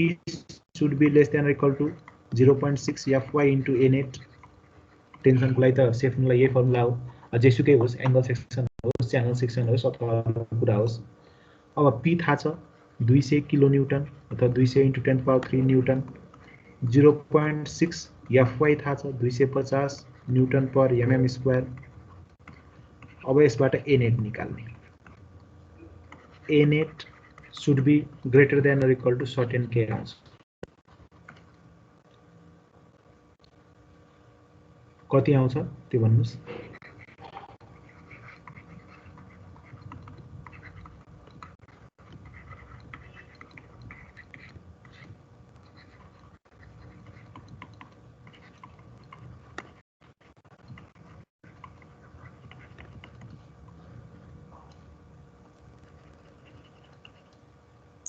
should be less than or equal to 0.6 Fy into A net टेन्सनको लागि त सेफ हुनलाई यही फर्मुला हो जेसुकै होस् एंगल सेक्सन होस् च्यानल सेक्सन होस् अथवा कुरा होस् अब P थाहा छ 200 किलो न्यूटन अथवा 200 × 10³ न्यूटन 0.6 Fy थाहा छ 250 न्यूटन पर mm स्क्वायर अब यसबाट A net निकाल्ने A net should be greater than or equal to certain K आउँछ कति आउँछ त्यो भन्नुस्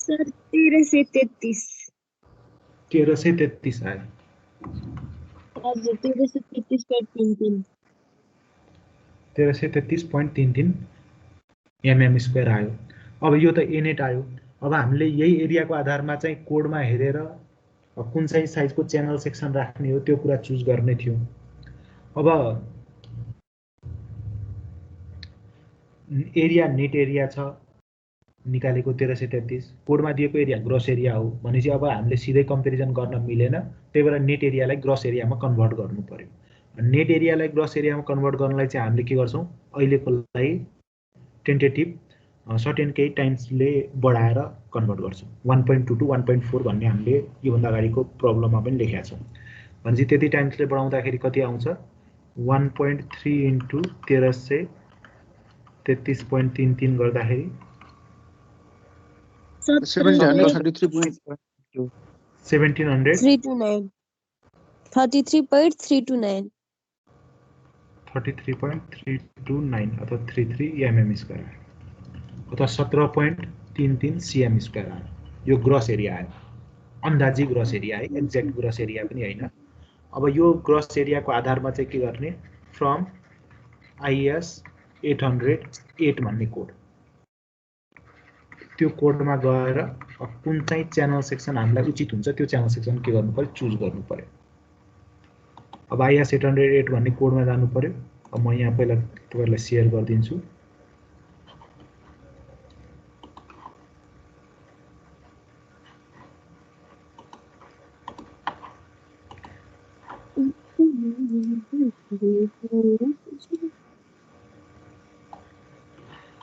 सर 1333 आयो हजुर 1333.33 1333.33 mm स्क्वायर आयो अब यो त A net आयो अब हामीले यही एरियाको आधारमा चाहिँ कोडमा हेरेर कुन चाहिँ साइजको च्यानल सेक्सन राख्ने हो त्यो कुरा चुज गर्ने थियो अब एरिया नेट एरिया छ निकालेको 1333 कोडमा दिएको एरिया ग्रस एरिया हो भनेपछि अब हामीले सिधै कम्पेरिजन गर्न मिलेन त्यही भएर नेट एरियालाई ग्रस एरियामा कन्भर्ट गर्नु पर्यो नेट एरियालाई ग्रस एरियामा कन्भर्ट गर्नलाई चाहिँ हामीले के गर्छौं अहिलेको लागि टेन्टेटिभ सर्टेन केही टाइम्सले बढाएर कन्भर्ट गर्छौं 1.2 to 1.4 भन्ने हामीले यो भन्दा अगाडिको प्रब्लममा पनि लेखेका छौं भनेपछि त्यति टाइम्सले बढाउँदाखेरि कति आउँछ 1.3 × 1333.33 गर्दाखेरि 1733.32 1700 33.329 33.329 अथवा 33 mm स्क्वायर अथवा 17.33 cm स्क्वायर आयो यो ग्रस एरिया आयो अन्दाजी ग्रस एरिया है एक्ज्याक्ट ग्रस एरिया पनि हैन अब यो ग्रस एरियाको आधारमा चाहिँ के गर्ने फ्रम IS 808 भन्ने कोड त्यो कोडमा गएर कुन चाहिँ च्यानल सेक्सन हामीलाई उचित हुन्छ त्यो च्यानल सेक्सन के गर्नु पर्यो चुज गर्नु पर्यो अब IS 808 भन्ने कोडमा जानु पर्यो अब म यहाँ पहिला तपाईहरुलाई शेयर गर्दिन्छु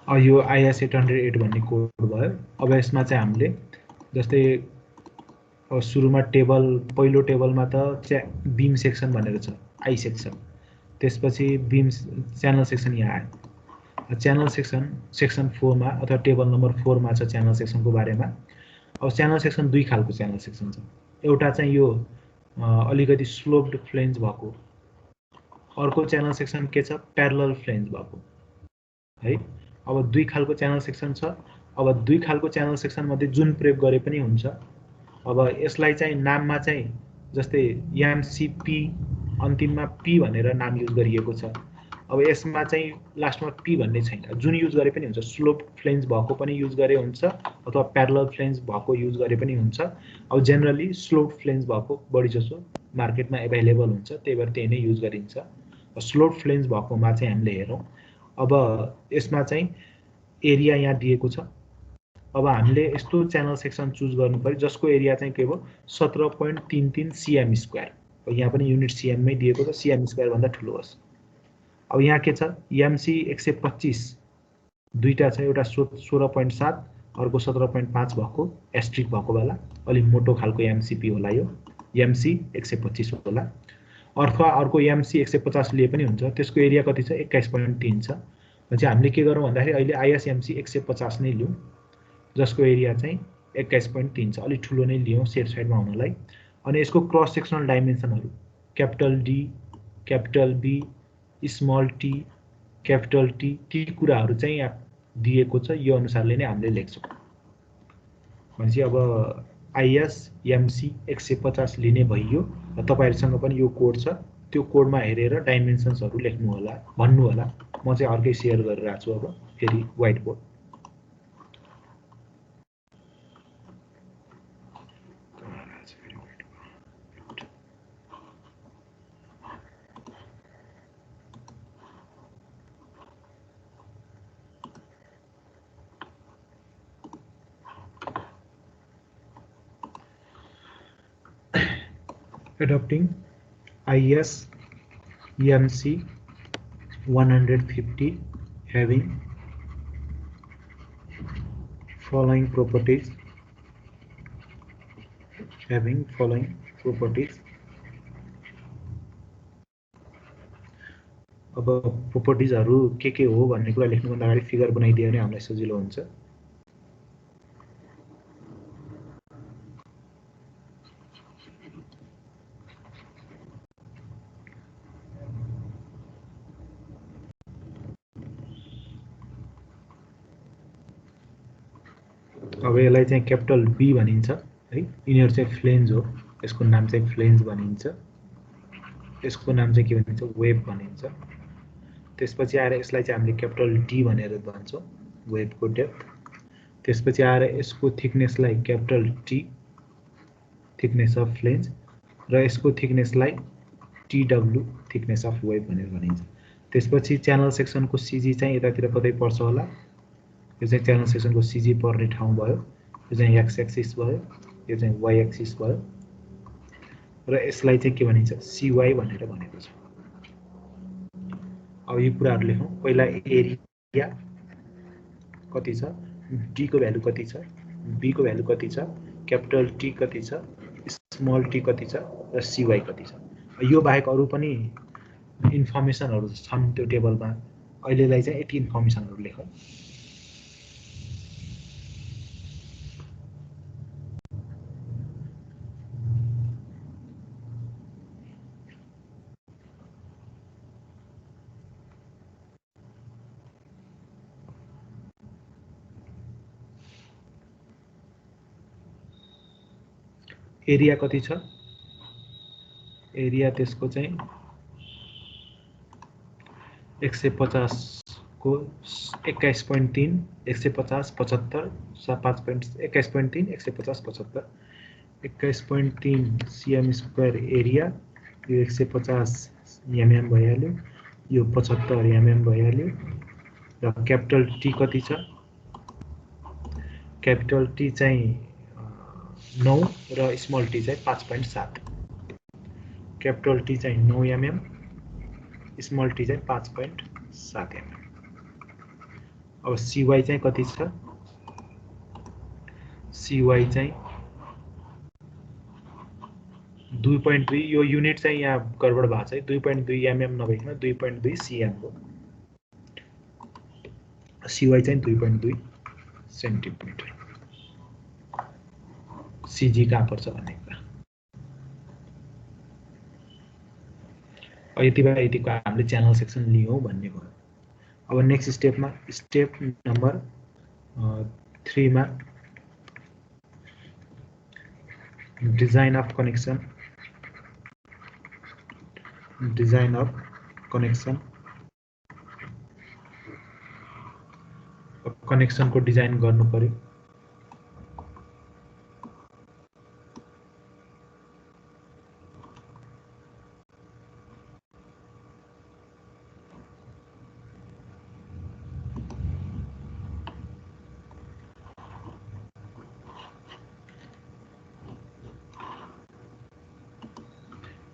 यो IS 808 भन्ने कोड भयो अब यसमा चाहिँ हामीले जस्तै सुरुमा टेबल पहिलो टेबलमा त बीम सेक्सन भनेर छ आई सेक्सन त्यसपछि बीम च्यानल सेक्सन यहाँ आयो च्यानल सेक्सन 4 मा अथवा टेबल नम्बर 4 मा छ च्यानल सेक्सनको बारेमा अब च्यानल सेक्सन दुई खालको च्यानल सेक्सन छ एउटा चाहिँ यो अलिकति स्लोप्ड फ्लेन्ज भएको अर्को च्यानल सेक्सन के छ प्यारलल फ्लेन्ज भएको है अब दुई खालको च्यानल सेक्सन छ अब दुई खालको च्यानल सेक्सन मध्ये जुन प्रयोग गरे पनि हुन्छ अब यसलाई चाहिँ नाममा चाहिँ जस्तै MCP अन्तिममा P भनेर नाम युज गरिएको छ अब यसमा चाहिँ लास्टमा P भन्ने छैन जुन युज गरे पनि हुन्छ स्लोप फ्लेन्ज भएको पनि युज गरे हुन्छ अथवा प्यारलल फ्लेन्ज भएको युज गरे पनि हुन्छ अब जनरली स्लोप फ्लेन्ज भएको बढी जसो मार्केटमा अवेलेबल हुन्छ त्यही भएर त्यही नै युज गरिन्छ स्लोप फ्लेन्ज भएकोमा चाहिँ हामीले हेरौं अब यसमा चाहिँ एरिया यहाँ दिएको छ। अब हामीले यस्तो च्यानल सेक्सन चुज गर्नु पर्यो जसको एरिया चाहिँ के भयो 17.33 cm स्क्वायर। यहाँ पनि युनिट सीएममै दिएको छ, cm स्क्वायर भन्दा ठुलो होस्। अब यहाँ के छ एमसी 125 दुईटा छ, एउटा 16.7 अर्को 17.5 भएको एस्ट्रिक भएको बेला अलिक मोटो खालको एमसीपी होला, यो एमसी 125 होला। अथवा अर्को एमसी 150 लिए पनि हुन्छ, त्यसको एरिया कति छ 21.3 छ। भनेपछि हामीले के गरौँ भन्दाखेरि अहिले आइएसएमसी 150 नै लिउँ जसको एरिया चाहिँ 21.3 छ, अलिक ठुलो नै लियौँ सेट साइडमा हुनलाई। अनि यसको क्रस सेक्सनल डाइमेन्सनहरू capital D, capital B, small t, capital T, ती कुराहरू चाहिँ यहाँ दिएको छ, यो अनुसारले नै हामीले लेख्छौँ। भनेपछि अब आइएसएमसी 150 लिने भइयो। तपाईहरुसँग पनि यो कोड छ, त्यो कोडमा हेरेर डाइमेन्सन्सहरू लेख्नु होला, भन्नु होला। म चाहिँ अर्कै शेयर गरिरहेको छु अब फेरि white board. Adopting IS EMC 150 having following properties, अब प्रोपर्टिजहरु के हो भन्ने कुरा लेख्नुभन्दा अगाडि फिगर बनाइदियो भने हामीलाई सजिलो हुन्छ। अब यसलाई चाहिँ क्यापिटल बी भनिन्छ है, यिनीहरु चाहिँ फ्लेन्ज हो, यसको नाम चाहिँ फ्लेन्ज भनिन्छ, यसको नाम चाहिँ के भनिन्छ वेब भनिन्छ। त्यसपछि आएर यसलाई चाहिँ हामीले क्यापिटल डी भनेर भन्छौं, वेबको डेप्थ। त्यसपछि आएर यसको थिकनेसलाई capital T, thickness of flange, र यसको थिकनेसलाई टीडब्ल्यू, थिकनेस अफ वेब भनेर भनिन्छ। त्यसपछि च्यानल सेक्सनको सीजी चाहिँ यतातिर कतै पर्छ होला, यो चाहिँ च्यानल सेक्सनको सीजी पर्ने ठाउँ भयो, यो चाहिँ एक्स एक्सिस भयो, यो चाहिँ वाई एक्सिस भयो, र यसलाई चाहिँ के भनिन्छ सीवाई भनेर भनेको छ। अब यो कुराहरु लेखौं। पहिला एरिया कति छ, डी को भ्यालु कति छ, बी को भ्यालु कति छ, क्यापिटल टी कति छ, स्मल टी कति छ, र सीवाई कति छ। यो बाहेक अरु पनि इन्फर्मेसनहरु छन् त्यो टेबलमा। अहिलेलाई चाहिँ यति इन्फर्मेसनहरु लेखौं। एरिया कति छ, एरिया त्यसको चाहिँ 150 को 21.3, 150 75 21.3 150 75 21.3 सीएम स्क्वायर एरिया, यो 150 एमएम भइहाल्यो, यो 75 एमएम भइहाल्यो। र क्यापिटल टी कति छ, क्यापिटल टी चाहिँ 9 र स्मल टी चाहिँ 5.7, क्यापिटल टी चाहिँ 9 एमएम, स्मल टी चाहिँ 5.7 एमएम। अब सीवाई चाहिँ कति छ, सीवाई चाहिँ 2.2, यो युनिट चाहिँ यहाँ गडबड भएको छ है, 2.2 एमएम नभइकन 2.2 सीएम हो। सीवाई चाहिँ 2.2 सेन्टिमिटर। सीजी कहाँ पर्छ भन्ने कुरा यतिको हामीले च्यानल सेक्सन लियौं भन्ने भयो। अब नेक्स्ट स्टेपमा, स्टेप नम्बर 3 मा डिजाइन अफ कनेक्सन, कनेक्सनको डिजाइन गर्नु पर्यो।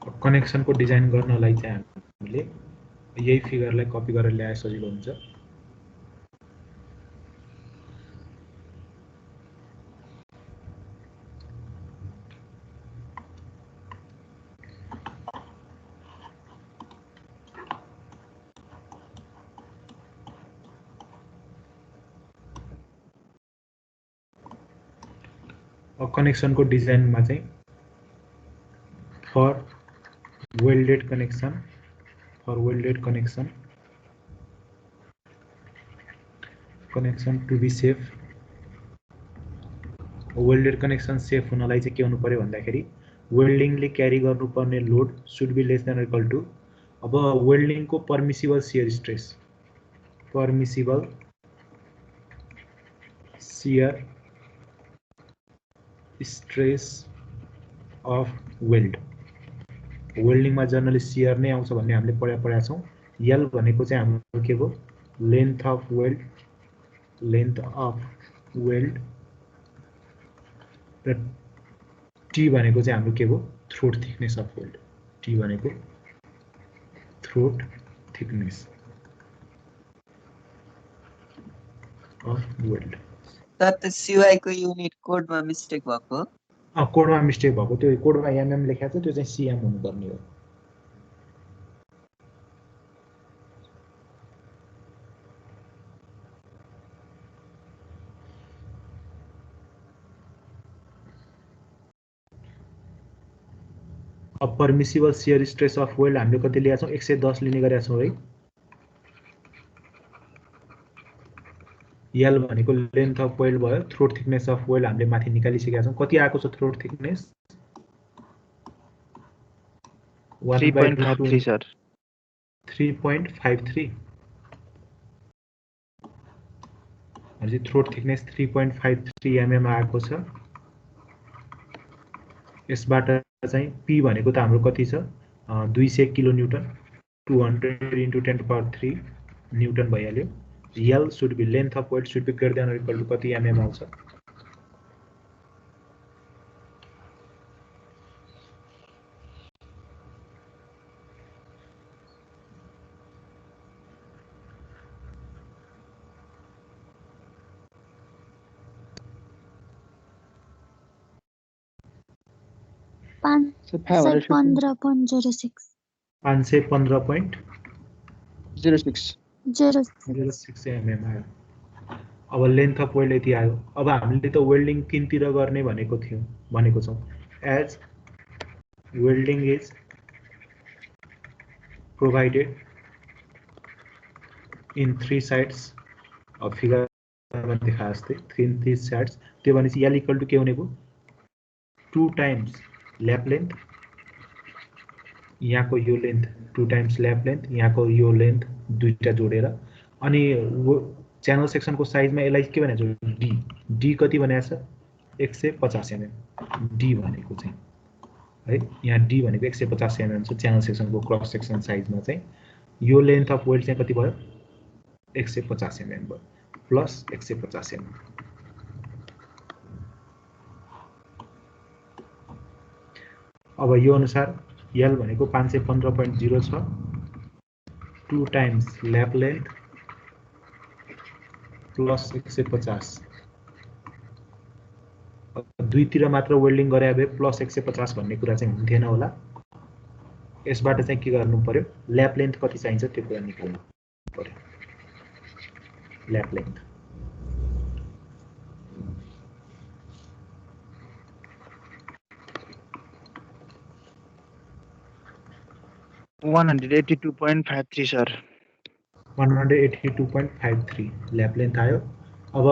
कनेक्सनको डिजाइन गर्नलाई चाहिँ हामीले यही फिगरलाई कपी गरेर ल्याए सजिलो हुन्छ। कनेक्सनको डिजाइनमा चाहिँ for welded connection to be safe. Welded connection safe हुनलाई चाहिँ के हुनु पर्यो भन्दाखेरि वेल्डिङले क्यारी गर्नुपर्ने load should be less than equal to, अब वेल्डिङको permissible shear stress of weld. वेल्डिङमा जनरली शियर नै आउँछ भन्ने हामीले पढेका छौँ। यल भनेको चाहिँ हाम्रो के भयो, लेन्थ अफ वेल्ड र टी भनेको चाहिँ हाम्रो के भयो, throat thickness of weld. T भनेको throat thickness of weld. Sir त्यो सिवाई को युनिट कोडमा मिस्टेक भएको, कोडमा मिस्टेक भएको, त्यो कोडमा एमएम लेखेको छ, त्यो चाहिँ सिएम हुनुपर्ने हो। अब permissible shear stress of weld हामीले कति लिएका छौँ, 110 लिने गरेका छौँ है। यल भनेको लेन्थ अफ वेल्ड भयो, थ्रोट थिकनेस अफ वेल्ड हामीले माथि निकालिसकेका छौँ। कति आएको छ थ्रोट थिकनेस, 3.53 सर। 3.53 भनेपछि थ्रोट थिकनेस 3.53 mm आएको छ। यसबाट चाहिँ पी भनेको त हाम्रो कति छ, 200 किलो न्युटन, 200 × 10⁻³ न्युटन भइहाल्यो। L should be, length of weld should be greater than or equal to कति एमएम आउँछ, सर 515.06 515.06 mm आयो। अब लेन्थ अफ वेल्ड यति आयो। अब हामीले त वेल्डिङ किनतिर गर्ने भनेको छौँ, as welding is provided in 3 sides, अब फिगरमा देखा जस्तै 3 साइड्स, त्यो भनेपछि यल इक्वल टु के हुने भयो, 2 टाइम्स ल्याप लेन्थ, यहाँको यो लेन्थ 2 टाइम्स ल्याप लेन्थ, यहाँको यो लेन्थ दुईटा जोडेर, अनि च्यानल सेक्सनको साइजमा यसलाई के भनेको छ, डी कति भनेको छ, 150 mm। डी भनेको चाहिँ है, यहाँ डी भनेको 150 mm छ च्यानल सेक्सनको क्रस सेक्सन साइजमा चाहिँ। यो लेन्थ अफ वेल्ड चाहिँ कति भयो, 150 mm भयो, प्लस 150 mm। अब यो अनुसार यल भनेको 515.0 छ, 2 टाइम्स ल्याप लेन्थ प्लस 150। दुईतिर मात्र वेल्डिङ गरे भए प्लस 150 भन्ने कुरा चाहिँ हुन्थेन होला। यसबाट चाहिँ के गर्नु पर्यो, ल्याप लेन्थ कति चाहिन्छ त्यो कुरा निकाल्नु पर्यो। Lap length 182.53 sir. 182.53 lap length आयो। अब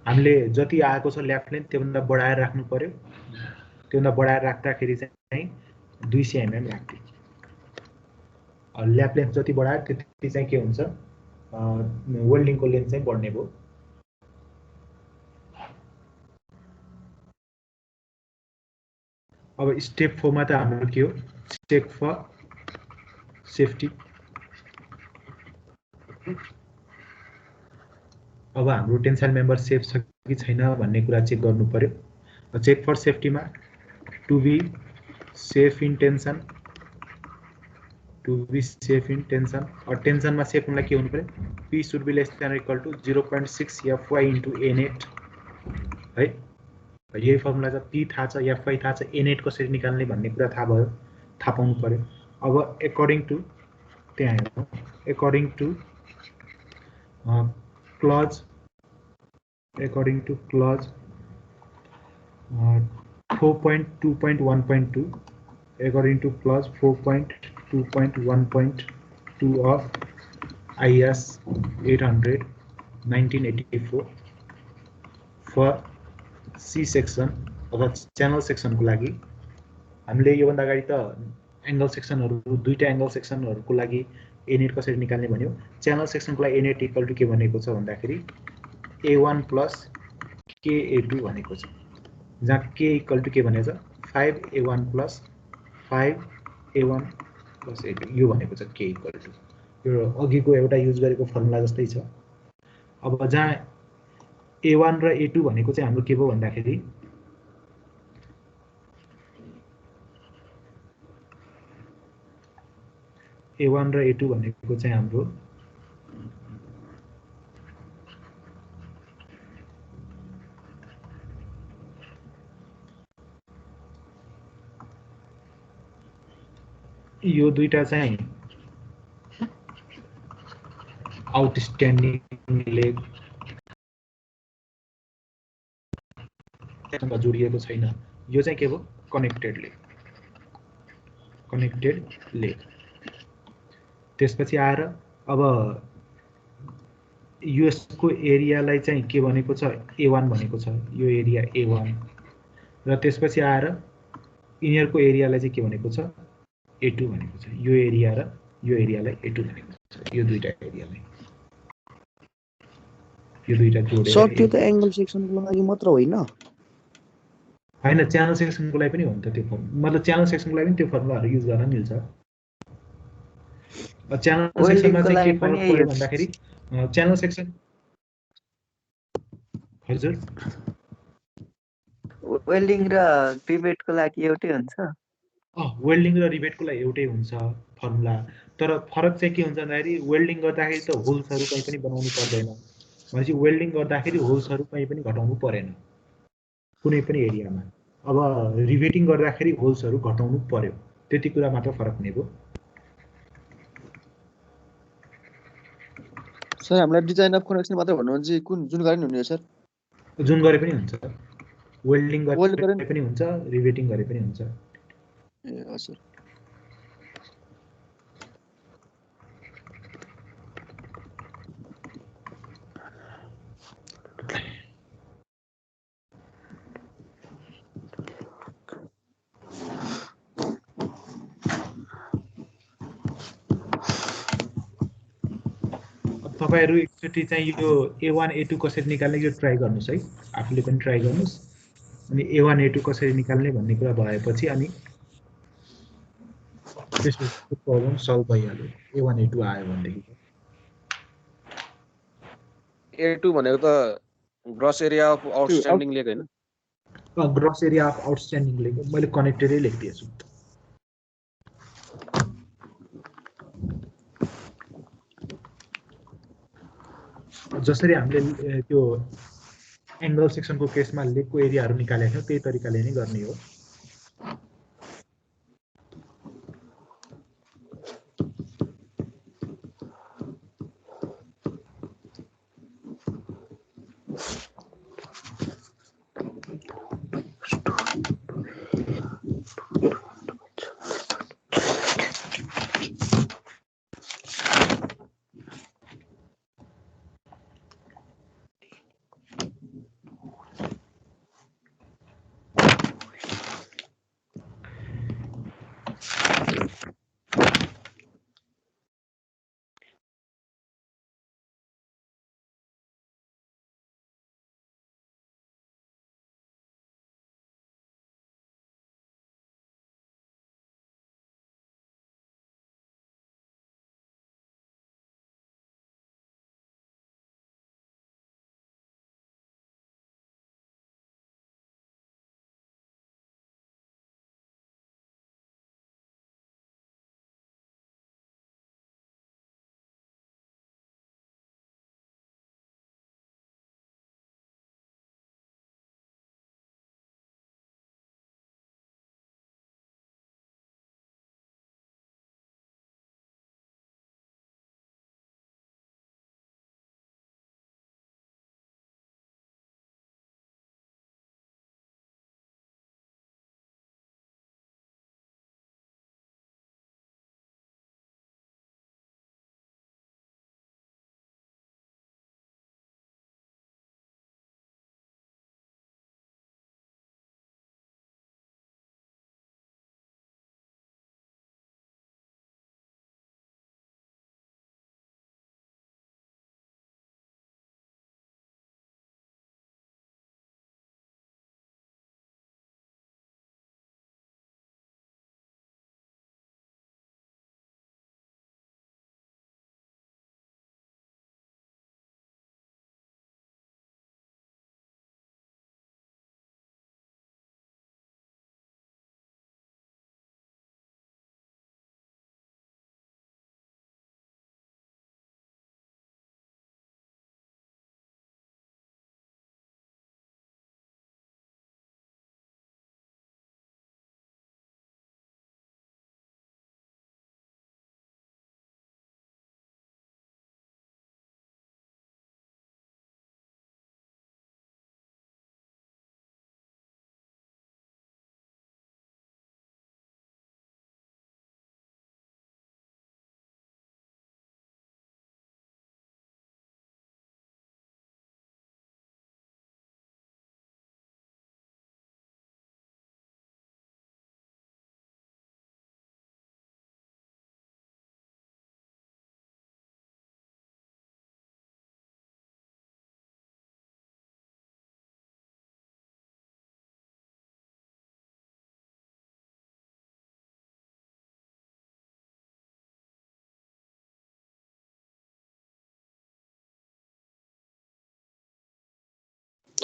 हामीले जति आएको छ ल्याप लेन्थ त्योभन्दा बढाएर राख्नु पर्यो। त्योभन्दा बढाएर राख्दाखेरि चाहिँ 200 mm राख्थ्यो। ल्याप लेन्थ जति बढायो त्यति चाहिँ के हुन्छ, वेल्डिङको लेन्थ चाहिँ बढ्ने भयो। अब स्टेप 4 मा त हाम्रो के हो, चेक फर सेफ्टी। अब हाम्रो टेन्साइल मेम्बर सेफ छ कि छैन भन्ने कुरा चेक गर्नु पर्यो। चेक फर सेफ्टीमा to be safe in tension to be safe in tension or tension मा safe हुनलाई के हुनु पर्यो p should be less than or equal to 0.6 fy into a net है यही फर्मुला छ p थाहा छ fy थाहा छ a net कसरी निकाल्ने भन्ने कुरा थाहा भयो थाहा पाउनु पर्यो अब according to त्यहाँ according to clause 4.2.1.2 according to clause 4.2.1.2 of IS 800 1984 for C section अथवा channel section को लागि हामीले यो भन्दा अगाडि त एंगल सेक्सनहरु दुईटा एंगल सेक्सनहरुको लागि a net कसरी निकाल्ने भन्यो च्यानल सेक्सनको लागि a net इक्वल टु के भनेको छ भन्दाखेरि a1 plus ka2 भनेको छ जहाँ k इक्वल टु के भनेको छ 5a1 plus 5a1 plus a2 यो भनेको छ k इक्वल टु यो अघिको एउटा युज गरेको फर्मुला जस्तै छ अब जहाँ a1 र a2 भनेको चाहिँ हाम्रो के भयो भन्दाखेरि a1 र a2 भनेको चाहिँ हाम्रो यो दुईटा चाहिँ आउटस्ट्यान्डिङ लेग सँग जोडिएको छैन यो चाहिँ के भयो कनेक्टेड लेग त्यसपछि आएर अब यसको एरियालाई चाहिँ के भनेको छ a1 भनेको छ यो एरिया a1 र त्यसपछि आएर यिनीहरुको एरियालाई चाहिँ के भनेको छ a2 भनेको छ यो एरिया र यो एरियालाई a2 भनेको छ यो दुईटा एरियालाई यो दुईटा जोडेर सर त्यो त एंगल सेक्सनको लागि मात्र होइन हैन च्यानल सेक्सनको लागि पनि हो नि त त्यो फर्मुला मतलब च्यानल सेक्सनको लागि पनि त्यो फर्मुलाहरु युज गर्न मिल्छ च्यानल सेक्सनमा चाहिँ के फरक पर्यो भन्दाखेरि च्यानल सेक्सन हजुर वेल्डिङ र रिवेटको लागि एउटै हुन्छ वेल्डिङ र रिवेटको लागि एउटै हुन्छ फर्मुला तर फरक चाहिँ के हुन्छ भन्दाखेरि वेल्डिङ गर्दाखेरि त होल्सहरु कहीं पनि बनाउनु पर्दैन भनेपछि वेल्डिङ गर्दाखेरि होल्सहरु कहीं पनि घटाउनु परेन कुनै पनि एरियामा अब रिवेटिङ गर्दाखेरि होल्सहरु घटाउनु पर्यो त्यति कुरा मात्र फरक हुने भयो सर हामीलाई डिजाइन अफ कनेक्सन मात्र भन्नुहुन्छ कुन जुन गरे नि हुने सर जुन गरे पनि हुन्छ वेल्डिङ गरे पनि हुन्छ रिवेटिङ गरे पनि हुन्छ ए हजुर तपाईहरु एकचोटी चाहिँ यो a1 a2 कसरी निकाल्ने यो ट्राई गर्नुस् है आफूले पनि ट्राई गर्नुस् अनि a1 a2 कसरी निकाल्ने भन्ने कुरा भएपछि अनि त्यसको प्रब्लम सल्भ भइहाल्यो a1 a2 आयो भनेदेखि a2 भनेको त gross area of outstanding leg हैन gross area of outstanding leg मैले कनेक्टेडै लेखिदिएछु जसरी हामीले त्यो एंगल सेक्सनको केसमा लेगको एरियाहरु निकालेका थियौ त्यही तरिकाले नै गर्ने हो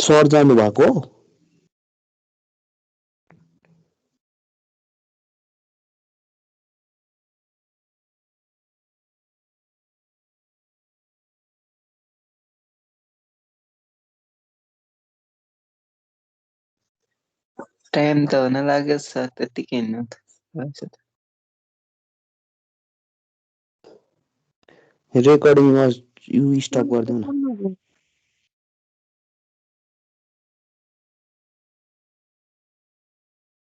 सर जानु भएको हो? टाइम त हुन लाग्यो सर, त्यतिकै हिँड्नु त भएछ त। रेकर्डिङ यु स्टप गरिदिउँ न।